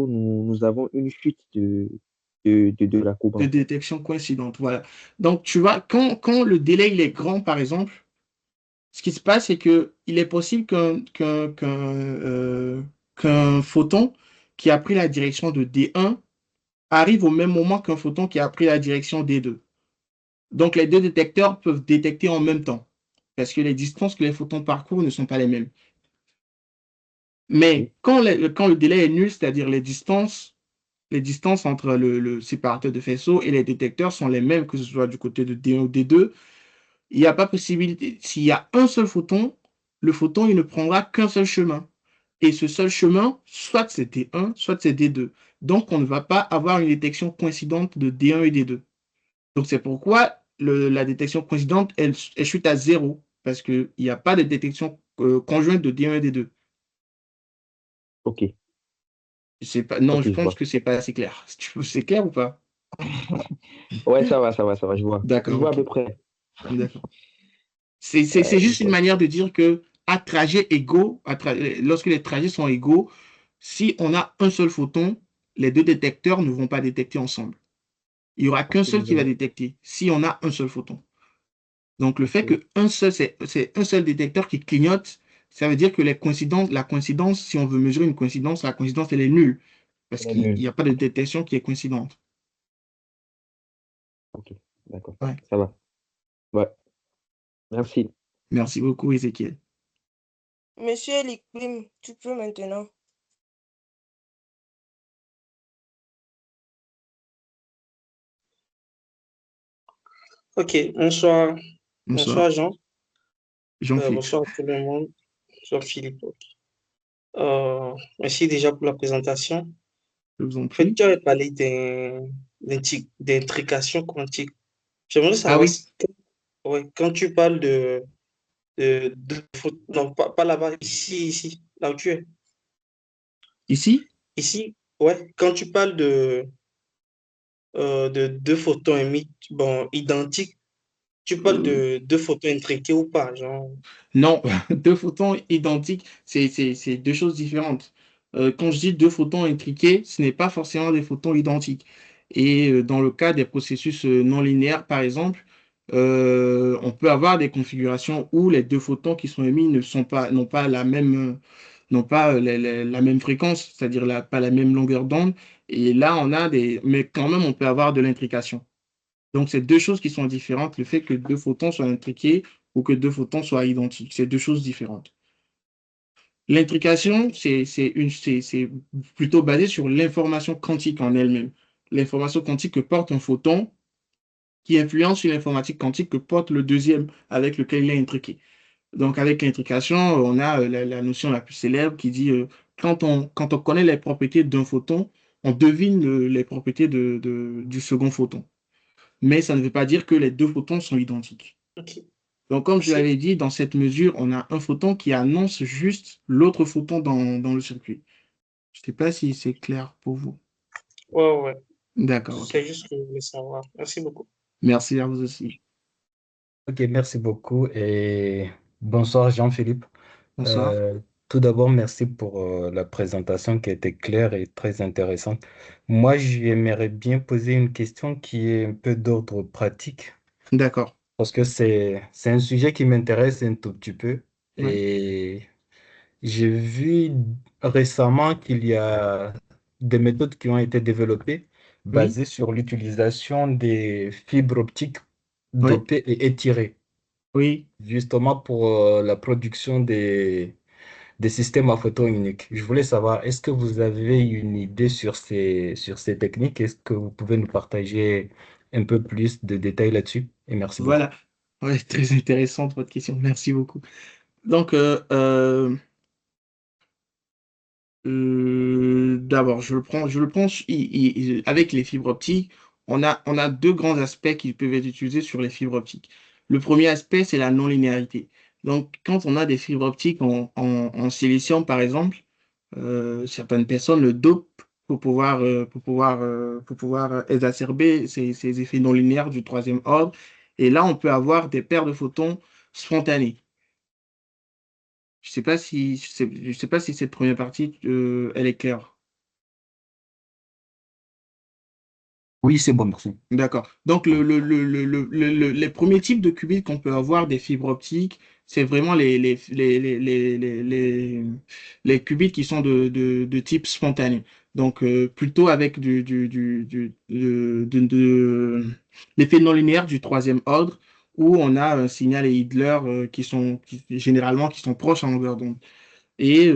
nous avons une chute de la courbe, De en fait. détection coïncidente. Voilà. Donc, tu vois, quand le délai il est grand, par exemple, ce qui se passe, c'est que il est possible qu'un photon qui a pris la direction de D1 arrive au même moment qu'un photon qui a pris la direction D2. Donc, les deux détecteurs peuvent détecter en même temps, parce que les distances que les photons parcourent ne sont pas les mêmes. Ok. Mais quand le délai est nul, c'est-à-dire les distances entre le séparateur de faisceau et les détecteurs sont les mêmes, que ce soit du côté de D1 ou D2, il n'y a pas possibilité. S'il y a un seul photon, le photon, il ne prendra qu'un seul chemin. Et ce seul chemin, soit c'est D1, soit c'est D2. Donc, on ne va pas avoir une détection coïncidente de D1 et D2. Donc, c'est pourquoi la détection coïncidente, elle chute à zéro, parce qu'il n'y a pas de détection conjointe de D1 et D2. Ok, Non, ok, je je pense vois. que c'est pas assez clair. C'est clair ou pas? Ouais, ça va, je vois. Je D'accord, vois à ok. peu près. D'accord. C'est Je juste une vois. manière de dire que à trajet égaux, lorsque les trajets sont égaux, si on a un seul photon, les deux détecteurs ne vont pas détecter ensemble. Il n'y aura qu'un Ok, seul je qui va vois. détecter si on a un seul photon. Donc le fait Ok, que c'est un seul détecteur qui clignote, ça veut dire que la coïncidence, si on veut mesurer une coïncidence, la coïncidence, elle est nulle parce elle est qu'il nulle. n'y a pas de détection qui est coïncidente. Ok, d'accord. Ouais. Ça va. Ouais, merci. Merci beaucoup, Ézéchiel. Monsieur Likpim, tu peux maintenant. Ok, bonsoir, Bonsoir. bonsoir Jean. Jean-Philippe, Bonsoir à tout le monde. Bonsoir Philippe. Merci déjà pour la présentation. En je vous en fait, prie. tu avais parlé d'intrication quantique. J'aimerais Ah savoir, oui, ouais, quand tu parles non, pas là-bas, ici, là où tu es. ici, Ici, ouais, quand tu parles de deux photons émis, bon, identiques, tu parles euh, de deux photons intriqués ou pas, genre. non, deux photons identiques, c'est deux choses différentes. Quand je dis deux photons intriqués, ce n'est pas forcément des photons identiques. Et dans le cas des processus non linéaires, par exemple, on peut avoir des configurations où les deux photons qui sont émis n'ont pas la même, n'ont pas la même fréquence, c'est-à-dire pas la même longueur d'onde. Et là, mais quand même, on peut avoir de l'intrication. Donc, c'est deux choses qui sont différentes. Le fait que deux photons soient intriqués ou que deux photons soient identiques, c'est deux choses différentes. L'intrication, c'est plutôt basé sur l'information quantique en elle-même. L'information quantique que porte un photon qui influence sur l'informatique quantique que porte le deuxième avec lequel il est intriqué. Donc, avec l'intrication, on a la notion la plus célèbre qui dit quand on connaît les propriétés d'un photon, on devine les propriétés du second photon. Mais ça ne veut pas dire que les deux photons sont identiques. Ok, Donc, comme je merci. l'avais dit, dans cette mesure, on a un photon qui annonce juste l'autre photon dans le circuit. Je ne sais pas si c'est clair pour vous. Ouais, ouais. D'accord, ok. C'est juste que je voulais savoir. Merci beaucoup. Merci à vous aussi. Ok, merci beaucoup et bonsoir Jean-Philippe. Bonsoir. Euh, Tout d'abord, merci pour la présentation qui était claire et très intéressante. Moi, j'aimerais bien poser une question qui est un peu d'ordre pratique D'accord. parce que c'est un sujet qui m'intéresse un tout petit peu Oui, et j'ai vu récemment qu'il y a des méthodes qui ont été développées oui, basées sur l'utilisation des fibres optiques oui, dopées et étirées, oui. justement pour la production des systèmes à photon unique. Je voulais savoir, est-ce que vous avez une idée sur ces techniques? Est-ce que vous pouvez nous partager un peu plus de détails là-dessus? Et merci beaucoup. Voilà. Ouais, très intéressante votre question. Merci beaucoup. Donc, d'abord, je le prends avec les fibres optiques. On a deux grands aspects qui peuvent être utilisés sur les fibres optiques. Le premier aspect, c'est la non-linéarité. Donc, quand on a des fibres optiques en silicium, par exemple, certaines personnes le dopent pour pouvoir exacerber ces effets non linéaires du troisième ordre. Et là, on peut avoir des paires de photons spontanés. Je sais pas si cette première partie, elle est claire. Oui, c'est bon, merci. D'accord. Donc, les premiers types de qubits qu'on peut avoir des fibres optiques, c'est vraiment les qubits qui sont de type spontané. Donc, plutôt avec l'effet non linéaire du troisième ordre, où on a un signal et Hitler généralement qui sont proches en longueur d'onde. Et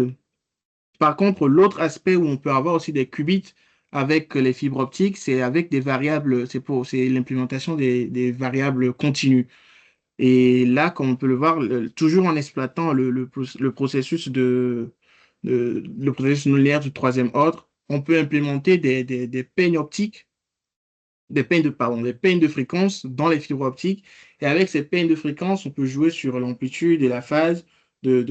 par contre, l'autre aspect où on peut avoir aussi des qubits avec les fibres optiques, c'est avec des variables, c'est l'implémentation des variables continues. Et là, comme on peut le voir, toujours en exploitant le processus le processus non linéaire du troisième ordre, on peut implémenter des peignes optiques, des peignes de fréquence dans les fibres optiques. Et avec ces peignes de fréquence, on peut jouer sur l'amplitude et la phase de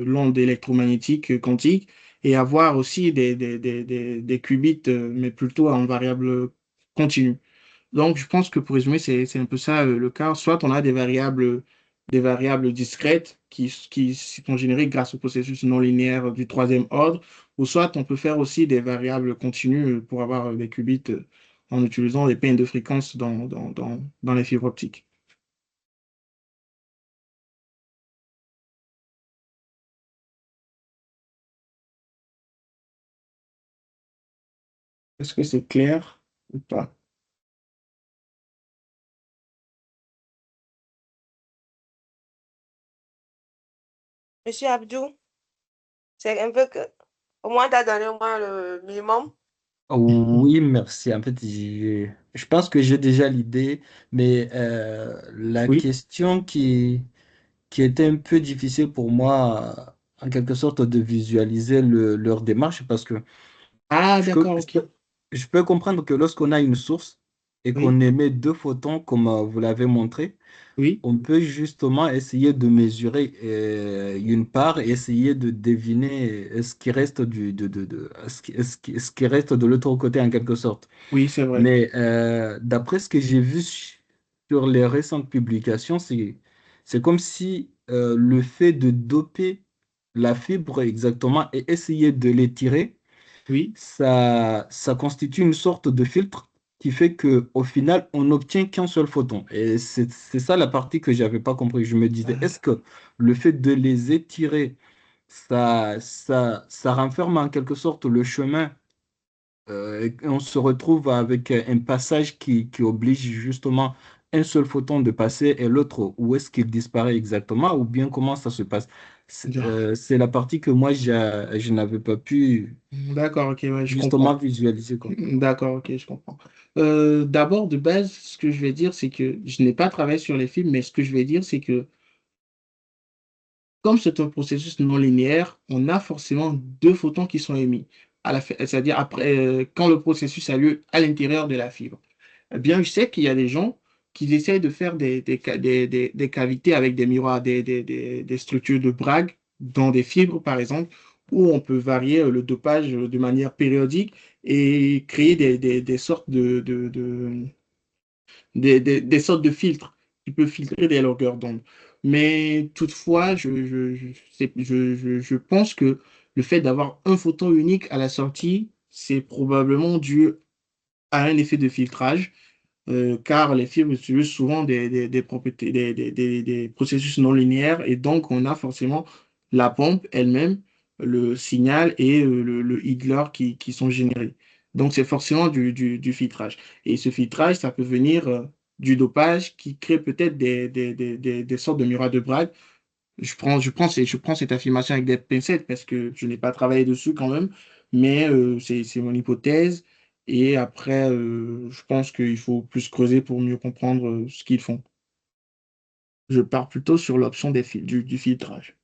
l'onde électromagnétique quantique et avoir aussi des qubits, mais plutôt en variable continue. Donc, je pense que pour résumer, c'est un peu ça le cas. Soit on a des variables discrètes qui sont générées grâce au processus non linéaire du troisième ordre, ou soit on peut faire aussi des variables continues pour avoir des qubits en utilisant des peignes de fréquence dans les fibres optiques. Est-ce que c'est clair ou pas? Monsieur Abdou, c'est un peu que, au moins, tu as donné au moins le minimum. Oui, merci. En fait, je pense que j'ai déjà l'idée, mais la Oui. question qui était un peu difficile pour moi, en quelque sorte, de visualiser leur démarche, parce que Ah, je peux, d'accord, je ok. peux, je peux comprendre que lorsqu'on a une source et Oui, qu'on émet deux photons, comme vous l'avez montré, oui, on peut justement essayer de mesurer une part et essayer de deviner ce qui reste ce qui reste de l'autre côté en quelque sorte. oui, c'est vrai. Mais d'après ce que j'ai vu sur les récentes publications, c'est comme si le fait de doper la fibre exactement et essayer de l'étirer, Oui. ça constitue une sorte de filtre qui fait que au final, on n'obtient qu'un seul photon. Et c'est ça la partie que j'avais pas compris. Je me disais, est-ce que le fait de les étirer, ça renferme en quelque sorte le chemin et on se retrouve avec un passage qui oblige justement un seul photon de passer et l'autre, où est-ce qu'il disparaît exactement, ou bien comment ça se passe. C'est la partie que moi, je n'avais pas pu D'accord, ok, ouais, je justement comprends. visualiser, quoi. D'accord, ok, je comprends. D'abord, de base, ce que je vais dire, c'est que je n'ai pas travaillé sur les films, mais ce que je vais dire, c'est que comme c'est un processus non linéaire, on a forcément deux photons qui sont émis, c'est-à-dire après, quand le processus a lieu à l'intérieur de la fibre. Eh bien, je sais qu'il y a des gens qui essayent de faire des cavités avec des miroirs, des structures de Bragg dans des fibres, par exemple, où on peut varier le dopage de manière périodique et créer des sortes des sortes de filtres qui peuvent filtrer des longueurs d'onde. Mais toutefois, je pense que le fait d'avoir un photon unique à la sortie, c'est probablement dû à un effet de filtrage car les fibres utilisent souvent des propriétés, des processus non linéaires, et donc on a forcément la pompe elle-même, le signal et le Higler qui sont générés. Donc c'est forcément du filtrage. Et ce filtrage, ça peut venir du dopage qui crée peut-être des sortes de miroirs de Bragg. Je prends cette affirmation avec des pincettes parce que je n'ai pas travaillé dessus quand même, mais c'est mon hypothèse. Et après, je pense qu'il faut plus creuser pour mieux comprendre ce qu'ils font. Je pars plutôt sur l'option du filtrage.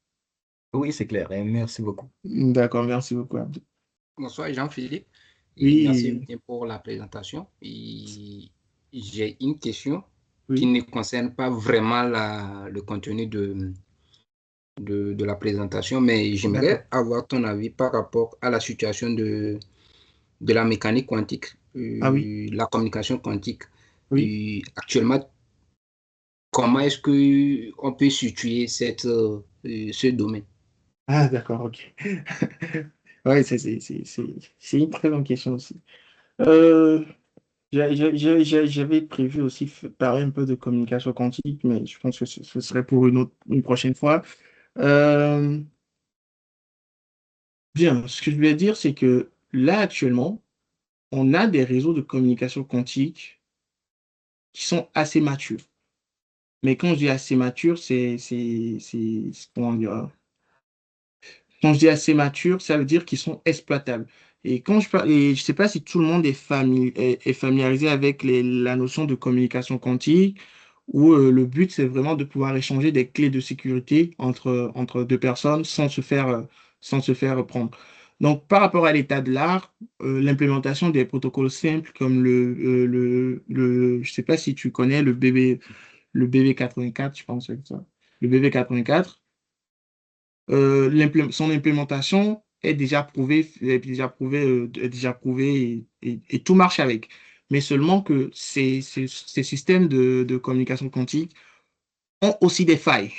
Oui, c'est clair, et merci beaucoup. D'accord, merci beaucoup, Abdou. Bonsoir Jean-Philippe et merci Oui, bien pour la présentation. Et j'ai une question qui oui, ne concerne pas vraiment le contenu de la présentation, mais d'accord. j'aimerais avoir ton avis par rapport à la situation de la mécanique quantique, Ah oui, la communication quantique. oui. Et actuellement, comment est-ce que on peut situer ce domaine? Ah, d'accord, ok. Oui, c'est une très bonne question aussi. Euh, J'avais prévu aussi parler un peu de communication quantique, mais je pense que ce serait pour une prochaine fois. Euh, Bien, ce que je voulais dire, c'est que là, actuellement, on a des réseaux de communication quantique qui sont assez matures. Mais quand je dis assez mature, comment dire, quand je dis assez mature, ça veut dire qu'ils sont exploitables. Et quand je parle, et je sais pas si tout le monde est familiarisé avec la notion de communication quantique, où le but, c'est vraiment de pouvoir échanger des clés de sécurité entre deux personnes sans se faire prendre. Donc, par rapport à l'état de l'art, l'implémentation des protocoles simples comme je sais pas si tu connais le BB84, je pense que c'est ça, le BB84, son implémentation est déjà prouvée et tout marche avec. Mais seulement que ces systèmes de communication quantique ont aussi des failles.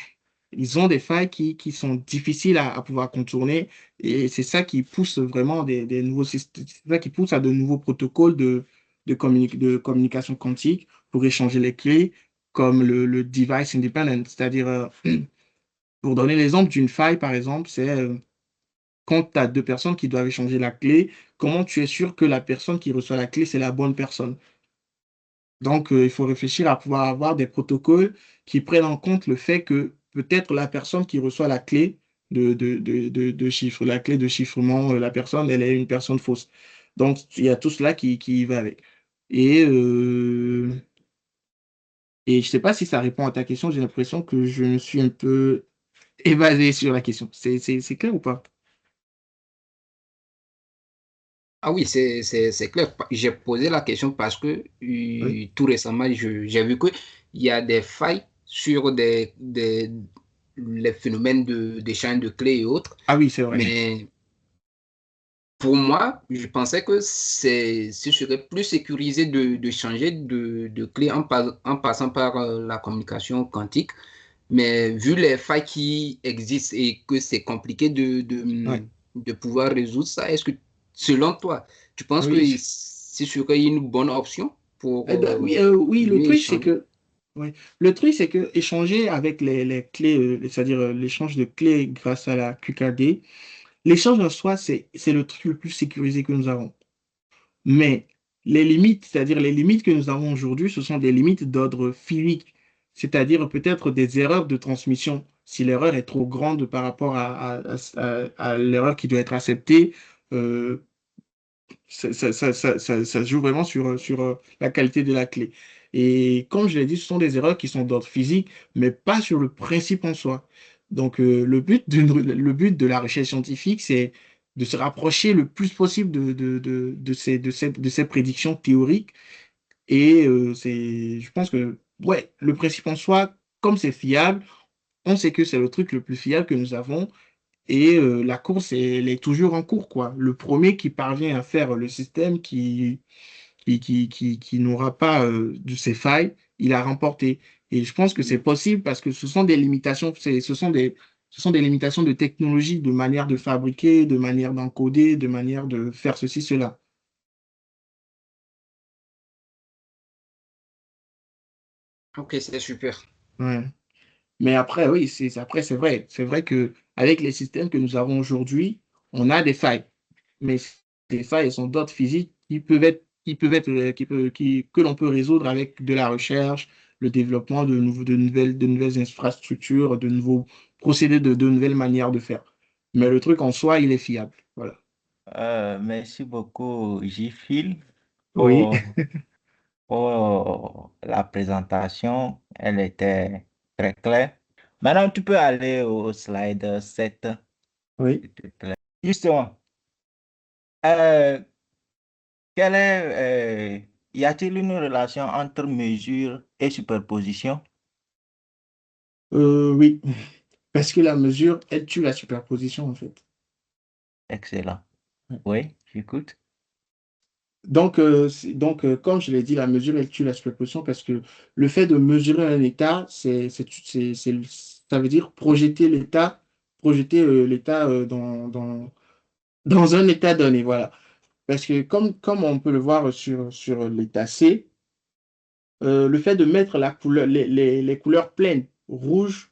Ils ont des failles qui sont difficiles à pouvoir contourner et c'est ça qui pousse vraiment des nouveaux systèmes, c'est ça qui pousse à de nouveaux protocoles de communication quantique pour échanger les clés comme le device independent, c'est-à-dire, pour donner l'exemple d'une faille, par exemple, c'est quand tu as deux personnes qui doivent échanger la clé, comment tu es sûr que la personne qui reçoit la clé, c'est la bonne personne? Donc, il faut réfléchir à pouvoir avoir des protocoles qui prennent en compte le fait que peut-être la personne qui reçoit la clé de chiffre, la clé de chiffrement, la personne, elle est une personne fausse. Donc, il y a tout cela qui va avec. Et, euh, et je ne sais pas si ça répond à ta question, j'ai l'impression que je me suis un peu évasé sur la question. C'est clair ou pas? Ah oui, c'est clair. J'ai posé la question parce que Oui. tout récemment, j'ai vu qu'il y a des failles sur les phénomènes d'échange de clés et autres. Ah oui, c'est vrai. Mais pour moi, je pensais que ce serait plus sécurisé de changer de clé en passant par la communication quantique. Mais vu les failles qui existent et que c'est compliqué Ouais. de pouvoir résoudre ça, est-ce que, selon toi, tu penses que Oui. ce serait une bonne option pour Oui, oui, le mieux truc, c'est échanger? que, ouais, le truc, c'est que échanger avec les clés, c'est-à-dire l'échange de clés grâce à la QKD, l'échange en soi, c'est le truc le plus sécurisé que nous avons. Mais les limites, c'est-à-dire les limites que nous avons aujourd'hui, ce sont des limites d'ordre physique, c'est-à-dire peut-être des erreurs de transmission. Si l'erreur est trop grande par rapport à l'erreur qui doit être acceptée, euh, ça joue vraiment sur la qualité de la clé. Et comme je l'ai dit, ce sont des erreurs qui sont d'ordre physique, mais pas sur le principe en soi. Donc, le but de la recherche scientifique, c'est de se rapprocher le plus possible de ces prédictions théoriques. Et je pense que, ouais, le principe en soi, comme c'est fiable, on sait que c'est le truc le plus fiable que nous avons. Et la course, elle est toujours en cours, quoi. Le premier qui parvient à faire le système qui n'aura pas de ses failles, il a remporté. Et je pense que c'est possible parce que ce sont des limitations, ce sont des limitations de technologie, de manière de fabriquer, de manière d'encoder, de manière de faire ceci, cela. Ok, c'est super. Ouais. Mais après, oui, après, c'est vrai que avec les systèmes que nous avons aujourd'hui, on a des failles. Mais ces failles, elles sont d'autres physiques que l'on peut résoudre avec de la recherche, le développement de nouvelles infrastructures, de nouveaux procédés, de nouvelles manières de faire. Mais le truc en soi, il est fiable. Voilà. Merci beaucoup, Gilles, Oui, pour, pour la présentation. Elle était très claire. Maintenant, tu peux aller au slide 7, oui. s'il te plaît. Justement, euh, y a-t-il une relation entre mesure et superposition? Oui. Parce que la mesure, elle tue la superposition, en fait. Excellent. Oui, j'écoute. Comme je l'ai dit, la mesure, elle tue la superposition parce que le fait de mesurer un état, ça veut dire projeter l'état dans un état donné. Voilà. Parce que comme on peut le voir sur l'état C, le fait de mettre les couleurs pleines, rouge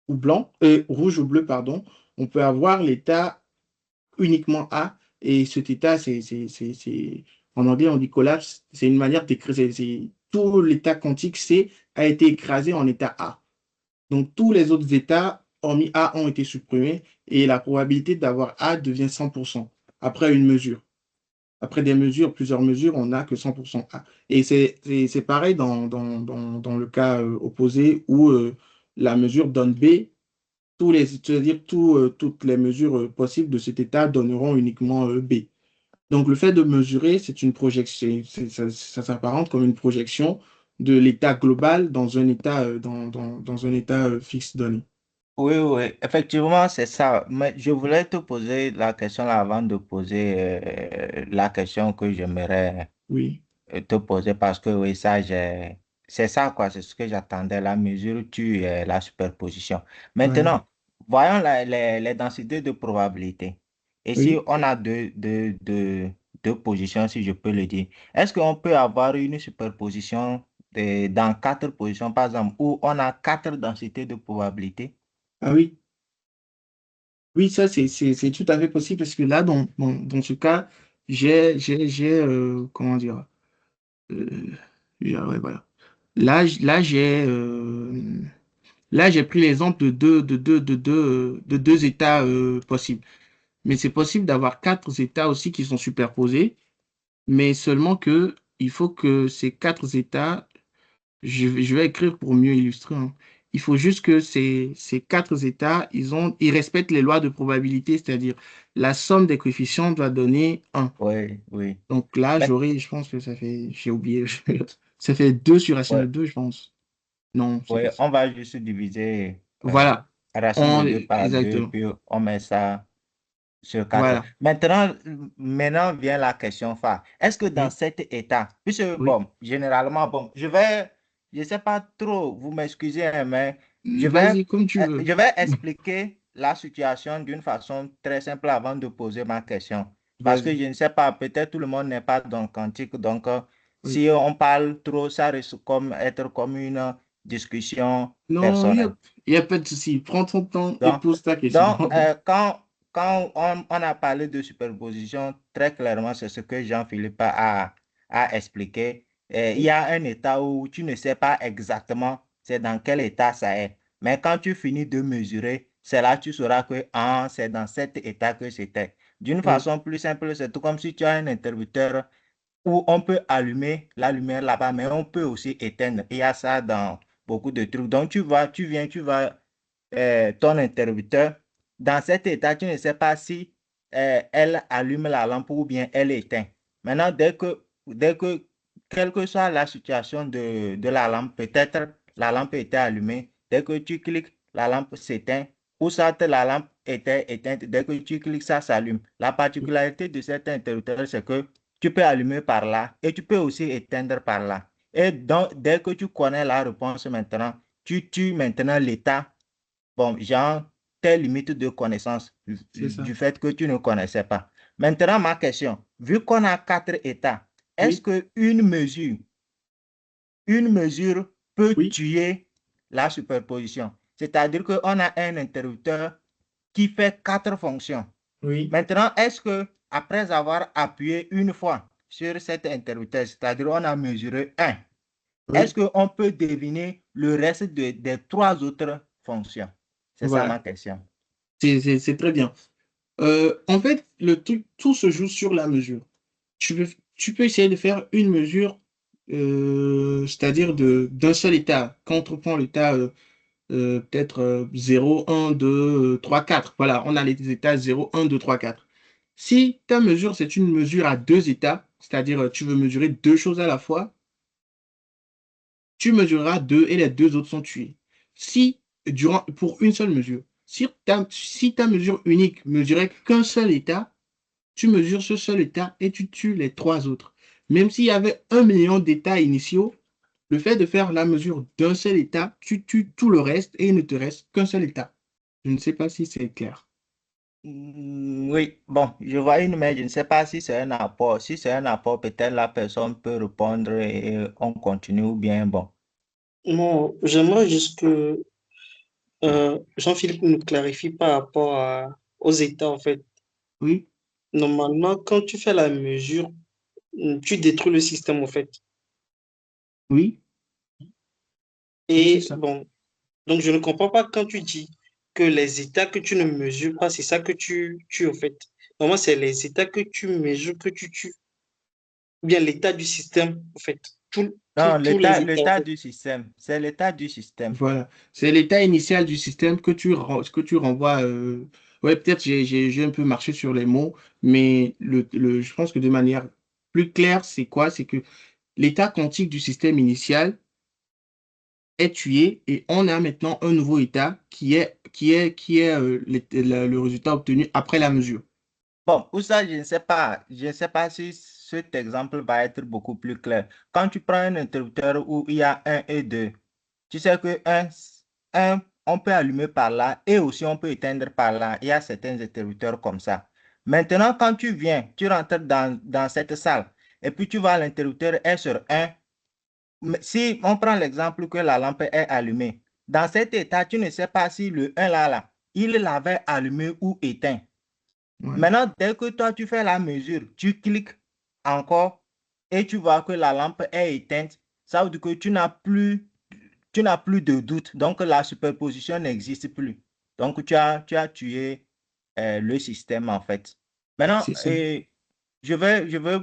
ou bleu, pardon, on peut avoir l'état uniquement A. Et cet état, en anglais, on dit collapse. C'est une manière d'écrire. Tout l'état quantique C a été écrasé en état A. Donc, tous les autres états, hormis A, ont été supprimés et la probabilité d'avoir A devient 100% après une mesure. Après des mesures, plusieurs mesures, on n'a que 100% A. Et c'est pareil dans le cas opposé où la mesure donne B c'est-à-dire toutes les mesures possibles de cet état donneront uniquement B. Donc, le fait de mesurer, c'est une projection, ça s'apparente comme une projection de l'état global dans un état, dans un état fixe donné. Oui, oui, effectivement, c'est ça. Mais je voulais te poser la question là avant de poser la question que j'aimerais Oui, te poser parce que oui, c'est ça quoi, c'est ce que j'attendais. La mesure tue la superposition. ouais, Maintenant, voyons les densités de probabilité. Et si oui. on a deux positions, si je peux le dire, est-ce qu'on peut avoir une superposition dans quatre positions, par exemple, où on a quatre densités de probabilité? Ah oui, oui, ça, c'est tout à fait possible parce que là, dans ce cas, comment dire, euh, ouais, voilà. Là, j'ai pris l'exemple de deux états possibles. Mais c'est possible d'avoir quatre états aussi qui sont superposés, mais seulement que il faut que ces quatre états, je vais écrire pour mieux illustrer, hein. Il faut juste que ces quatre états, ils respectent les lois de probabilité, c'est-à-dire la somme des coefficients doit donner 1. Oui, oui. Donc là, Mais, je pense que ça fait, j'ai oublié, ça fait 2 sur racine de ouais, 2, je pense. Non, c'est pas ouais, ça. on va juste diviser Voilà, racine de 2 par 2, exactement. puis on met ça sur 4. Voilà. Maintenant vient la question phare. Est-ce que dans Oui, cet état, puisque, oui. bon, généralement, bon, je ne sais pas trop, vous m'excusez, hein, mais Vas-y, comme tu veux. je vais expliquer la situation d'une façon très simple avant de poser ma question. Parce que Vas-y. je ne sais pas, peut-être tout le monde n'est pas dans le quantique, donc Oui. si on parle trop, ça risque comme être comme une discussion Non, personnelle. il y a pas de souci. Prends ton temps et Donc, pose ta question. donc, quand on a parlé de superposition, très clairement, c'est ce que Jean-Philippe a expliqué. Il y a un état où tu ne sais pas exactement c'est dans quel état ça est. Mais quand tu finis de mesurer, c'est là que tu sauras que c'est dans cet état que c'était. D'une Oui, façon plus simple, c'est tout comme si tu as un interrupteur où on peut allumer la lumière là-bas, mais on peut aussi éteindre. Il y a ça dans beaucoup de trucs. Donc, tu vas ton interrupteur. Dans cet état, tu ne sais pas si elle allume la lampe ou bien elle éteint. Maintenant, quelle que soit la situation de la lampe, peut-être la lampe était allumée, dès que tu cliques, la lampe s'éteint, ou soit la lampe était éteinte, dès que tu cliques, ça s'allume. La particularité de cet interrupteur, c'est que tu peux allumer par là et tu peux aussi éteindre par là. Et donc, dès que tu connais la réponse maintenant, tu tues maintenant l'état. Bon, genre, tes limites de connaissance c'est ça. du fait que tu ne connaissais pas. Maintenant, ma question, vu qu'on a quatre états, est-ce Oui, une mesure peut oui, tuer la superposition? C'est-à-dire qu'on a un interrupteur qui fait quatre fonctions. oui, Maintenant, est-ce que après avoir appuyé une fois sur cet interrupteur, c'est-à-dire on a mesuré un, est-ce oui. qu'on peut deviner le reste des trois autres fonctions? C'est ça ma Voilà. question. C'est très bien. En fait, tout se joue sur la mesure. Tu peux essayer de faire une mesure, c'est-à-dire d'un seul état. Quand on prend l'état peut-être 0, 1, 2, 3, 4. Voilà, on a les états 0, 1, 2, 3, 4. Si ta mesure, c'est une mesure à deux états, c'est-à-dire tu veux mesurer deux choses à la fois, tu mesureras deux et les deux autres sont tués. Si, pour une seule mesure, si ta mesure unique mesurait qu'un seul état, tu mesures ce seul état et tu tues les trois autres. Même s'il y avait 1 million d'états initiaux, le fait de faire la mesure d'un seul état, tu tues tout le reste et il ne te reste qu'un seul état. Je ne sais pas si c'est clair. Oui, bon, je vois une, mais je ne sais pas si c'est un apport. Si c'est un apport, peut-être la personne peut répondre et on continue ou bien bon. Non, j'aimerais juste que Jean-Philippe nous clarifie par rapport aux états, en fait. Oui, Normalement, quand tu fais la mesure, tu détruis le système, en fait. oui, oui, c'est Et ça. bon, donc je ne comprends pas quand tu dis que les états que tu ne mesures pas, c'est ça que tu tues, en fait. Normalement, c'est les états que tu mesures que tu tues. Ou bien l'état du système, en fait. Non, tous les l'état États. du système. C'est l'état du système. Voilà. C'est l'état initial du système que tu renvoies. Ouais, peut-être j'ai un peu marché sur les mots, mais je pense que de manière plus claire, c'est quoi? C'est que l'état quantique du système initial est tué et on a maintenant un nouveau état qui est le résultat obtenu après la mesure. Bon, pour ça, je ne sais pas. Je ne sais pas si cet exemple va être beaucoup plus clair. Quand tu prends un interrupteur où il y a un et 2, tu sais que un, on peut allumer par là et aussi on peut éteindre par là. Il y a certains interrupteurs comme ça. Maintenant, quand tu viens, tu rentres dans cette salle et puis tu vois l'interrupteur est sur un. Mais si on prend l'exemple que la lampe est allumée, dans cet état, tu ne sais pas si le un là, il l'avait allumé ou éteint. Ouais. Maintenant, dès que toi, tu fais la mesure, tu cliques encore et tu vois que la lampe est éteinte, ça veut dire que tu n'as plus de doute. Donc, la superposition n'existe plus. Donc, tu as tué le système, en fait. Maintenant, C'est ça. je vais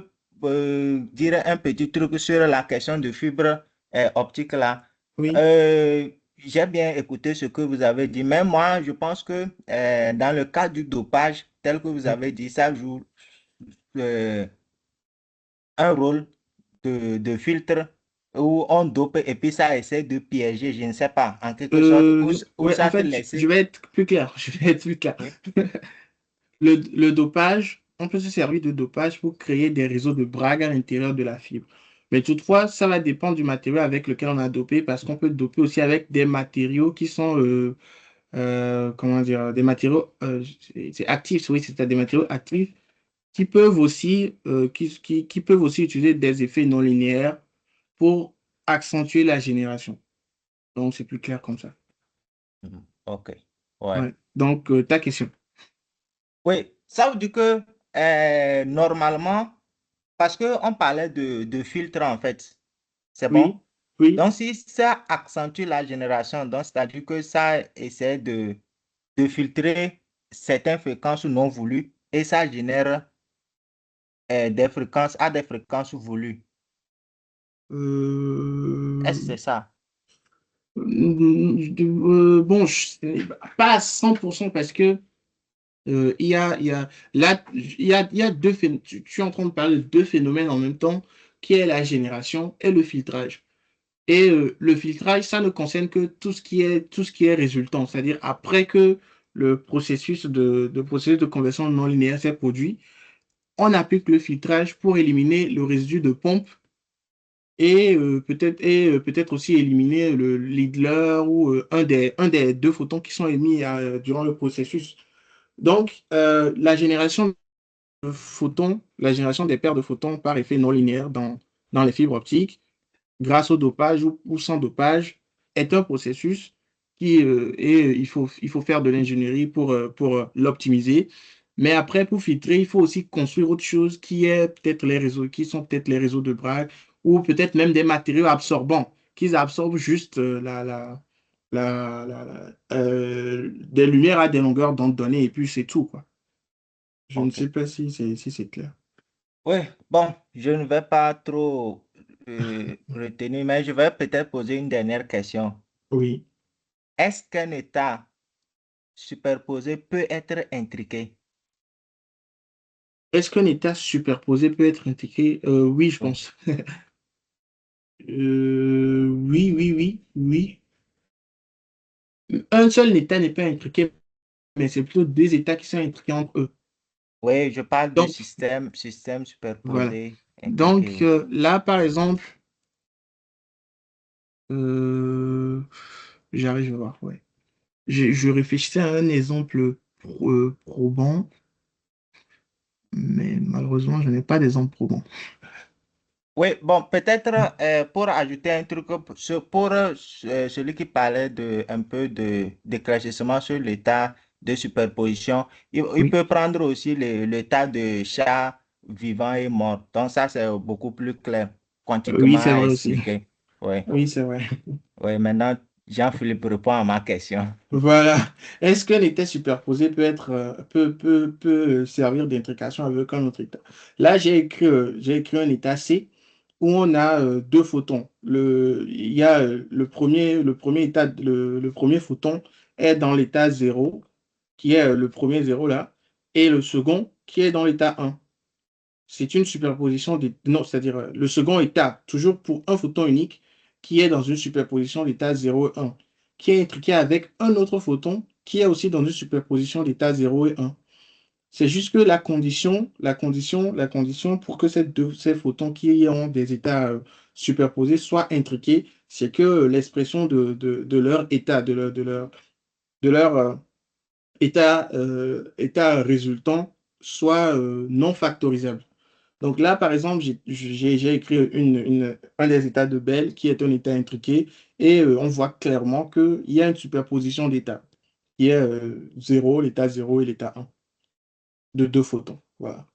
dire un petit truc sur la question de fibre optique là. Oui. J'ai bien écouté ce que vous avez dit, mais moi, je pense que dans le cas du dopage, tel que vous avez dit, ça joue euh, un rôle de filtre où on dope et puis ça essaie de piéger, je ne sais pas, en quelque sorte, ou Ouais, en ça te fait, je laisse. vais être plus clair. Je vais être plus clair. Oui. Le dopage, on peut se servir de dopage pour créer des réseaux de brague à l'intérieur de la fibre. Mais toutefois, ça va dépendre du matériau avec lequel on a dopé parce qu'on peut doper aussi avec des matériaux qui sont, comment dire, des matériaux c'est actifs, oui, c'est des matériaux actifs qui peuvent aussi, qui peuvent aussi utiliser des effets non linéaires pour accentuer la génération. Donc, c'est plus clair comme ça. Mhm. OK. Ouais. Ouais. Donc, ta question. Oui, ça veut dire que normalement, parce qu'on parlait de filtre en fait, c'est bon? Oui, oui. Donc, si ça accentue la génération, donc c'est-à-dire que ça essaie de filtrer certaines fréquences non voulues et ça génère des fréquences à des fréquences voulues. Est-ce que Euh, c'est ça? bon, pas à 100% parce que là, il y a deux phénomènes. Tu es en train de parler de deux phénomènes en même temps, qui est la génération et le filtrage. Et le filtrage, ça ne concerne que tout ce qui est résultant, c'est-à-dire après que le processus de conversion non linéaire s'est produit, on applique le filtrage pour éliminer le résidu de pompe et peut-être aussi éliminer le Lidler ou un des deux photons qui sont émis durant le processus. Donc, la génération des paires de photons par effet non linéaire dans les fibres optiques, grâce au dopage ou sans dopage, est un processus il faut faire de l'ingénierie pour l'optimiser. Mais après, pour filtrer, il faut aussi construire autre chose qui sont peut-être les réseaux de Bragg ou peut-être même des matériaux absorbants, qui absorbent juste des lumières à des longueurs d'onde données et puis c'est tout, quoi. Je ne OK. sais pas si c'est clair. Oui, bon, je ne vais pas trop retenir, mais je vais peut-être poser une dernière question. Oui. Est-ce qu'un état superposé peut être intriqué? Est-ce qu'un état superposé peut être intégré? Oui, je Oui. pense. Oui. Un seul état n'est pas intriqué, mais c'est plutôt deux états qui sont intriqués entre eux. Oui, je parle de Donc, système voilà. superposé intriqué, Donc, oui. là, par exemple, euh, j'arrive à voir, ouais. Je réfléchissais à un exemple probant, mais malheureusement, je n'ai pas d'exemple probant. Oui, bon, peut-être pour ajouter un truc pour celui qui parlait de un peu de d'éclaircissement sur l'état de superposition, il Oui, peut prendre aussi l'état de chat vivant et mort. Donc ça, c'est beaucoup plus clair, oui, quantiquement c'est à vrai aussi. expliquer. Oui, Oui, c'est vrai. oui, maintenant, Jean-Philippe répond à ma question. Voilà. Est-ce qu'un état superposé peut servir d'intrication avec un autre état? Là, j'ai écrit un état C où on a deux photons. Il y a le premier état, le premier photon est dans l'état 0, qui est le premier 0 là, et le second qui est dans l'état 1. C'est une superposition des... Non, c'est-à-dire le second état, toujours pour un photon unique, qui est dans une superposition d'état 0 et 1, qui est intriqué avec un autre photon qui est aussi dans une superposition d'état 0 et 1. C'est juste que la condition pour que ces photons qui ont des états superposés soient intriqués, c'est que l'expression de leur état, de leur état résultant soit non factorisable. Donc là, par exemple, j'ai écrit un des états de Bell qui est un état intriqué et on voit clairement qu'il y a une superposition d'états qui est 0, l'état 0 et l'état 1 de deux photons. Voilà.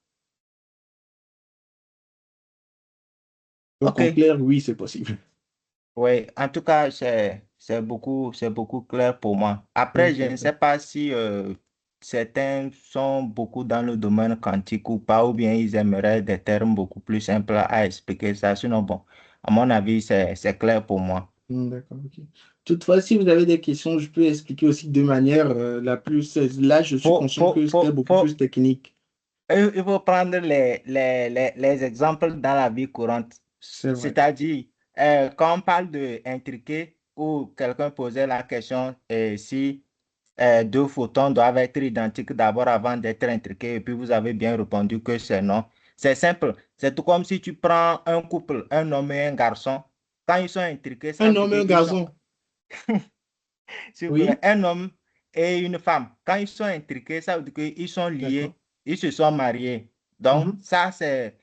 Donc Ok, en clair, oui, c'est possible. oui, en tout cas, c'est beaucoup clair pour moi. Après, je ne sais pas si certains sont beaucoup dans le domaine quantique ou pas, ou bien ils aimeraient des termes beaucoup plus simples à expliquer ça. Sinon, bon, à mon avis, c'est clair pour moi. D'accord, ok. Toutefois, si vous avez des questions, je peux expliquer aussi de manière la plus... Là, je suis Faut, conscient faut, que c'est faut, beaucoup plus faut, technique. il faut prendre les exemples dans la vie courante. C'est vrai. C'est-à-dire, quand on parle de intriqué, ou quelqu'un posait la question si deux photons doivent être identiques d'abord avant d'être intriqués, et puis vous avez bien répondu que c'est non. C'est simple. C'est tout comme si tu prends un couple, un homme et un garçon. Quand ils sont intriqués, ça Un veut dire homme et un qu'ils sont, garçon. s'il vous plaît, Oui, un homme et une femme. Quand ils sont intriqués, ça veut dire qu'ils sont d'accord. liés, ils se sont mariés. Donc, Mhm. ça, c'est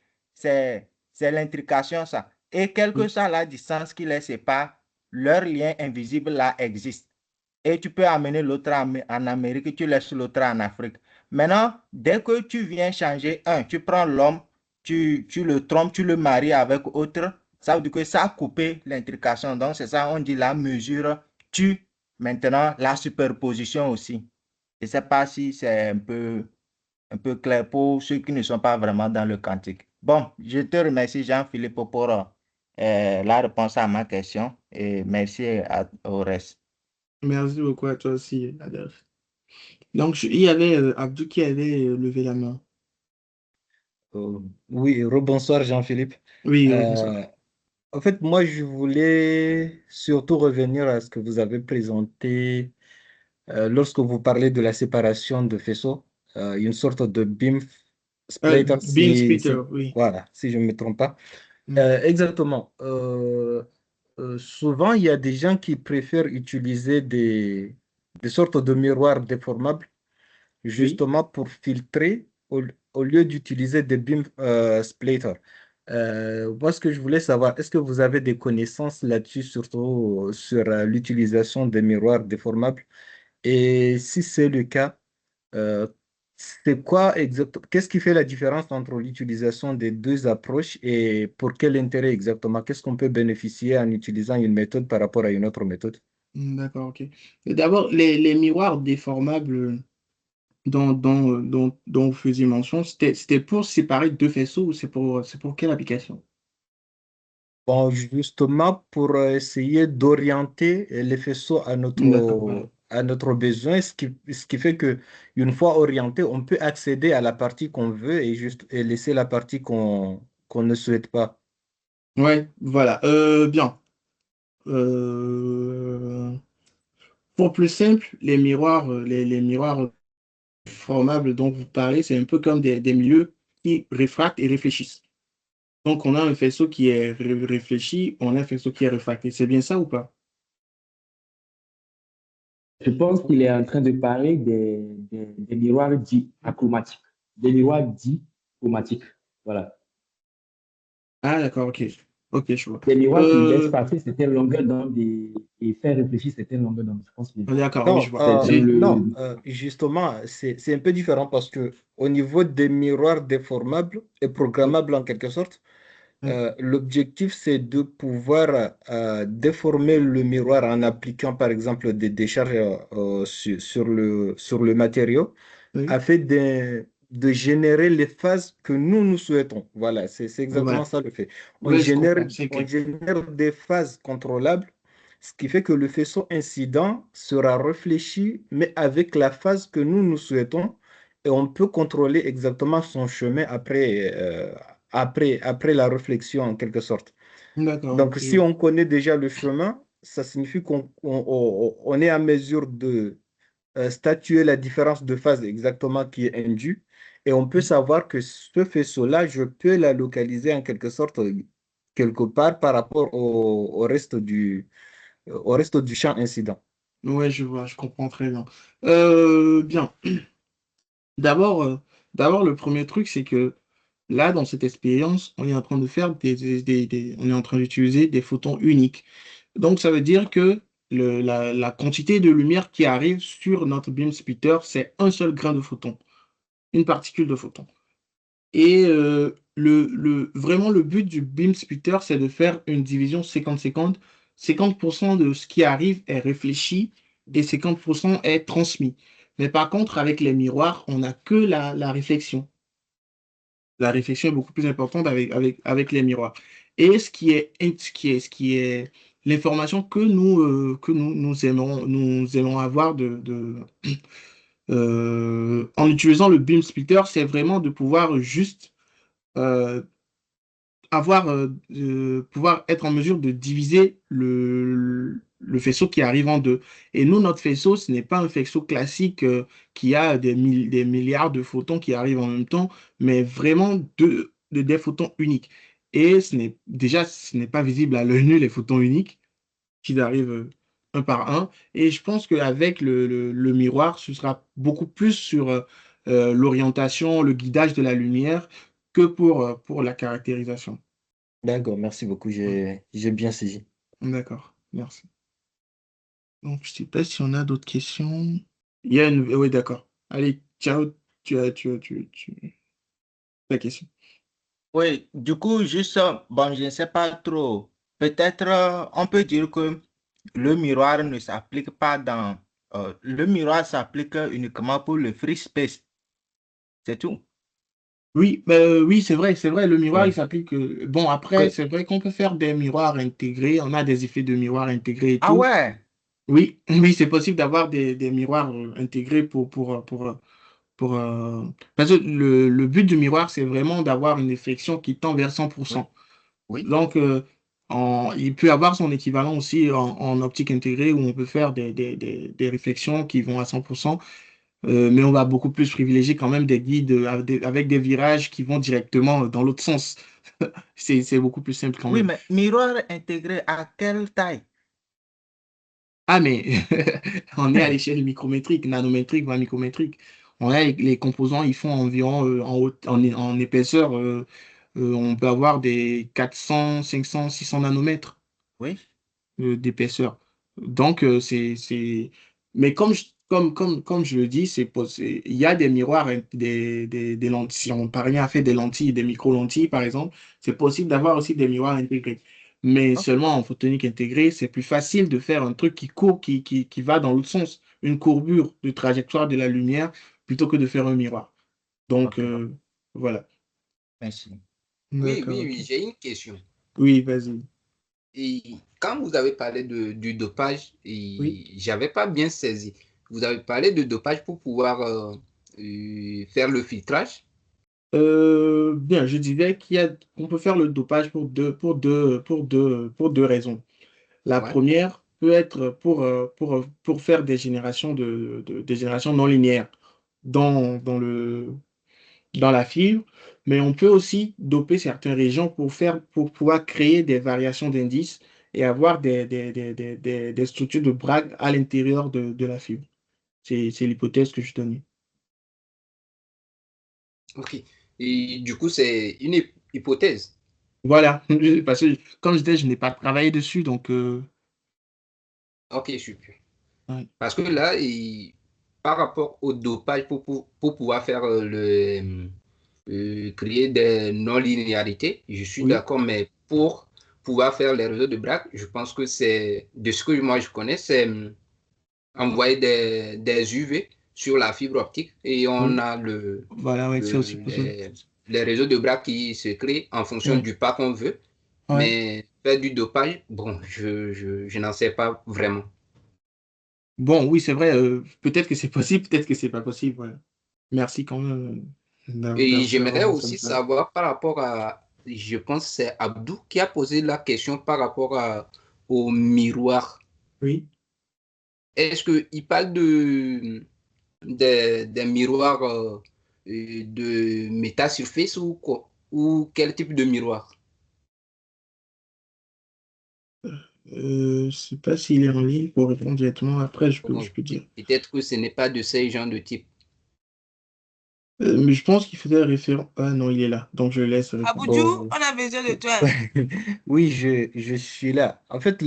l'intrication, ça. Et quelle que Oui. soit la distance qui les sépare, leur lien invisible là existe. Et tu peux amener l'autre en Amérique, tu laisses l'autre en Afrique. Maintenant, dès que tu viens changer un, tu prends l'homme, tu le trompes, tu le maries avec autre, ça veut dire que ça a coupé l'intrication. Donc, c'est ça, on dit la mesure tue maintenant la superposition aussi. Je ne sais pas si c'est un peu clair pour ceux qui ne sont pas vraiment dans le quantique. Bon, je te remercie, Jean-Philippe, pour la réponse à ma question et merci au reste. Merci beaucoup à toi aussi, Adèle. Donc, il y avait Abdou qui avait levé la main. Oui, rebonsoir Jean-Philippe. Oui, bonsoir. Euh, En fait, moi, je voulais surtout revenir à ce que vous avez présenté lorsque vous parlez de la séparation de faisceaux, une sorte de beam splitter, Beam splitter, oui. voilà, si je ne me trompe pas. Mm. Exactement. Souvent, il y a des gens qui préfèrent utiliser des sortes de miroirs déformables Oui. justement pour filtrer au lieu d'utiliser des beam splitters. Moi, ce que je voulais savoir, est-ce que vous avez des connaissances là-dessus, surtout sur l'utilisation des miroirs déformables? Et si c'est le cas, euh, c'est quoi exactement? Qu'est-ce qui fait la différence entre l'utilisation des deux approches et pour quel intérêt exactement? Qu'est-ce qu'on peut bénéficier en utilisant une méthode par rapport à une autre méthode? D'accord, ok. D'abord, les miroirs déformables dont vous faisiez mention, c'était pour séparer deux faisceaux ou c'est pour quelle application? Bon, justement, pour essayer d'orienter les faisceaux D'accord, voilà. à notre besoin, ce qui fait que une fois orienté, on peut accéder à la partie qu'on veut et juste et laisser la partie qu'on ne souhaite pas. Ouais, voilà. Bien. Euh, pour plus simple, les miroirs formables dont vous parlez, c'est un peu comme des milieux qui réfractent et réfléchissent. Donc, on a un faisceau qui est réfléchi, on a un faisceau qui est réfracté. C'est bien ça ou pas? Je pense qu'il est en train de parler des miroirs dits achromatiques. Des miroirs dits chromatiques. Voilà. Ah, d'accord, ok. Ok, je vois. Des miroirs qui laissent passer certaines longueurs d'onde et faire réfléchir certaines longueurs d'onde. Je pense que D'accord, oui, je Non, vois. c'est dans le. non, justement, c'est un peu différent parce que au niveau des miroirs déformables et Oui, programmables en quelque sorte, oui, l'objectif, c'est de pouvoir déformer le miroir en appliquant, par exemple, des décharges sur le matériau oui. afin de générer les phases que nous souhaitons. Voilà, c'est exactement Ouais, ça le fait. ouais, je comprends, c'est On clair. génère des phases contrôlables, ce qui fait que le faisceau incident sera réfléchi, mais avec la phase que nous souhaitons, et on peut contrôler exactement son chemin après la réflexion, en quelque sorte. D'accord, Donc, ok. si on connaît déjà le chemin, ça signifie on est en mesure de statuer la différence de phase exactement qui est indue. Et on peut savoir que ce faisceau-là, je peux la localiser en quelque sorte quelque part par rapport au reste du champ incident. Ouais, je vois, je comprends très bien. Bien. D'abord, d'abord, le premier truc, c'est que là, dans cette expérience, on est en train de faire on est en train d'utiliser des photons uniques. Donc, ça veut dire que la quantité de lumière qui arrive sur notre beam splitter, c'est un seul grain de photon, une particule de photon. Et vraiment, le but du beam splitter, c'est de faire une division 50-50. 50% de ce qui arrive est réfléchi et 50% est transmis. Mais par contre, avec les miroirs, on n'a que la réflexion. La réflexion est beaucoup plus importante avec les miroirs. Et ce qui est l'information nous aimons avoir en utilisant le beam splitter, c'est vraiment de pouvoir juste euh, pouvoir être en mesure de diviser le faisceau qui arrive en deux. Et nous, notre faisceau, ce n'est pas un faisceau classique qui a des milliards de photons qui arrivent en même temps, mais vraiment des photons uniques. Et ce n'est pas visible à l'œil nu, les photons uniques qui arrivent un par un. Et je pense qu'avec le miroir, ce sera beaucoup plus sur l'orientation, le guidage de la lumière que pour la caractérisation. D'accord, merci beaucoup, Mm. j'ai bien saisi. D'accord, merci. Donc, je sais pas si on a d'autres questions. Il y a une... Oui, d'accord. Allez, ciao, la question. Oui, du coup, juste, bon, je ne sais pas trop. Peut-être, on peut dire que le miroir ne s'applique pas le miroir s'applique uniquement pour le free space, c'est tout. Oui, oui, c'est vrai, le miroir, il Oui. s'applique. Bon, après, Que... c'est vrai qu'on peut faire des miroirs intégrés, on a des effets de miroir intégrés et Ah tout. ouais, Oui, oui, c'est possible d'avoir des miroirs intégrés parce que le but du miroir, c'est vraiment d'avoir une réflexion qui tend vers oui, 100%. oui. Donc, il peut avoir son équivalent aussi en optique intégrée où on peut faire des réflexions qui vont à 100%, mais on va beaucoup plus privilégier quand même des guides avec des virages qui vont directement dans l'autre sens. C'est beaucoup plus simple quand Oui, même. mais miroir intégré à quelle taille? Ah, mais on est à l'échelle micrométrique, nanométrique, voire micrométrique. On a les composants, ils font environ en épaisseur, on peut avoir des 400, 500, 600 nanomètres Oui, d'épaisseur. Donc, Mais comme je le dis, il y a des miroirs, hein, des lentilles. Si on parvient à faire des lentilles, des micro-lentilles, par exemple, c'est possible d'avoir aussi des miroirs intégrés. Mais ok, seulement en photonique intégrée, c'est plus facile de faire un truc qui court, qui va dans l'autre sens, une courbure de trajectoire de la lumière, plutôt que de faire un miroir. Donc, ok, voilà. merci. Oui, D'accord, oui, ok. oui, j'ai une question. Oui, vas-y. Et quand vous avez parlé du dopage, Oui. j'avais pas bien saisi. Vous avez parlé de dopage pour pouvoir faire le filtrage. Bien, je disais qu'on peut faire le dopage pour deux raisons. La Ouais. première peut être pour faire des des générations non linéaires dans la fibre, mais on peut aussi doper certaines régions pour pouvoir créer des variations d'indices et avoir des structures de Bragg à l'intérieur de la fibre. C'est l'hypothèse que je donnais. Ok. Et du coup, c'est une hypothèse. Voilà, parce que comme je disais, je n'ai pas travaillé dessus, donc Ok, super. ouais. Parce que là, par rapport au dopage pour pouvoir faire créer des non-linéarités, je suis Oui, d'accord, mais pour pouvoir faire les réseaux de Bragg, je pense que c'est, de ce que moi je connais, c'est envoyer des UV sur la fibre optique et on Oui. a Voilà, ouais, c'est aussi possible. les réseaux de bras qui se créent en fonction Ouais. du pas qu'on veut. Ouais. Mais faire du dopage, bon, je n'en sais pas vraiment. Bon, oui, c'est vrai, peut-être que c'est possible, peut-être que c'est pas possible. Ouais. Merci quand même Et d'avoir j'aimerais mentionné aussi ça. savoir par rapport à, je pense que c'est Abdou qui a posé la question par rapport au miroir. Oui. Est-ce qu'il parle des miroirs de métasurface ou quoi? Ou quel type de miroir? Je sais pas s'il est en ligne pour répondre directement. Après, Bon, je peux dire. peut-être que ce n'est pas de ces genres de type. Mais je pense qu'il faisait référence. Ah non, il est là. Donc, je laisse répondre. Aboudou, Bon, on a besoin de toi. oui, je suis là. En fait,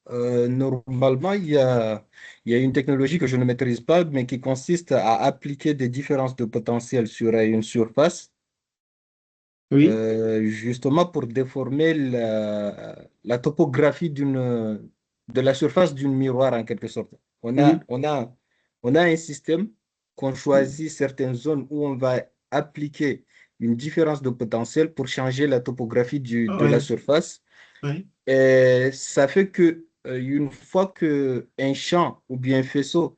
normalement, il y a une technologie que je ne maîtrise pas, mais qui consiste à appliquer des différences de potentiel sur une surface, Oui. justement pour déformer la topographie de la surface d'une miroir en quelque sorte. On a, Mhm. on a, on a un système qu'on choisit certaines zones où on va appliquer une différence de potentiel pour changer la topographie de la Ouais. surface. Ouais. Et ça fait que une fois que un champ ou bien un faisceau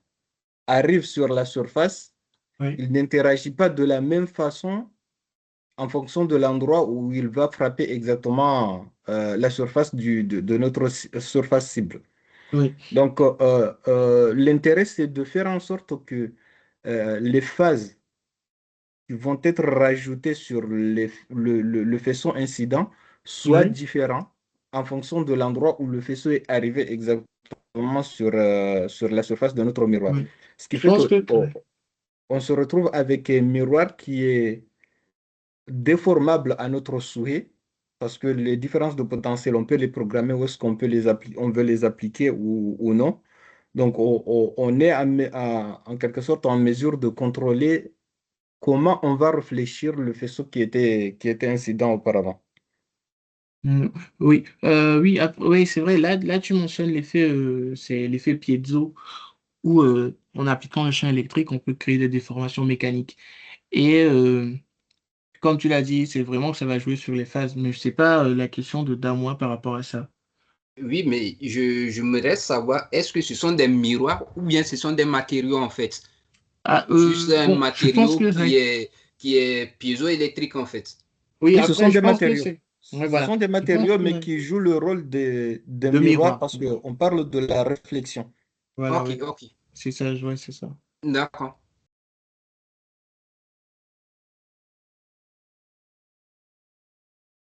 arrive sur la surface, Ouais. il n'interagit pas de la même façon en fonction de l'endroit où il va frapper exactement la surface de notre surface cible. Oui. Donc, l'intérêt, c'est de faire en sorte que les phases qui vont être rajoutées sur le faisceau incident soient Ouais. différents en fonction de l'endroit où le faisceau est arrivé exactement sur la surface de notre miroir. Ouais. Ce qui Je fait pense que que. Ouais. on se retrouve avec un miroir qui est déformable à notre souhait, parce que les différences de potentiel, on peut les programmer où est-ce qu'on peut on veut les appliquer ou non. Donc, on est en quelque sorte en mesure de contrôler comment on va réfléchir le faisceau qui était incident auparavant. Mm. Oui. Oui, oui, c'est vrai. Là, tu mentionnes l'effet, c'est l'effet piezo, où en appliquant un champ électrique, on peut créer des déformations mécaniques. Et comme tu l'as dit, c'est vraiment que ça va jouer sur les phases. Mais je sais pas la question de Damois par rapport à ça. Oui, mais je me reste savoir, est-ce que ce sont des miroirs ou bien ce sont des matériaux en fait? Ah, Juste un bon, je pense matériau que ouais. qui est piézoélectrique en fait. Oui, Oui, ce sont après, je des pense que matériaux. c'est. Ouais, Ce voilà. sont des Je pense matériaux, que mais ouais. qui jouent le rôle d'un De miroir miroir. parce qu'on parle de la réflexion. Voilà, Ok, ouais. ok. C'est ça, ouais, c'est ça. D'accord.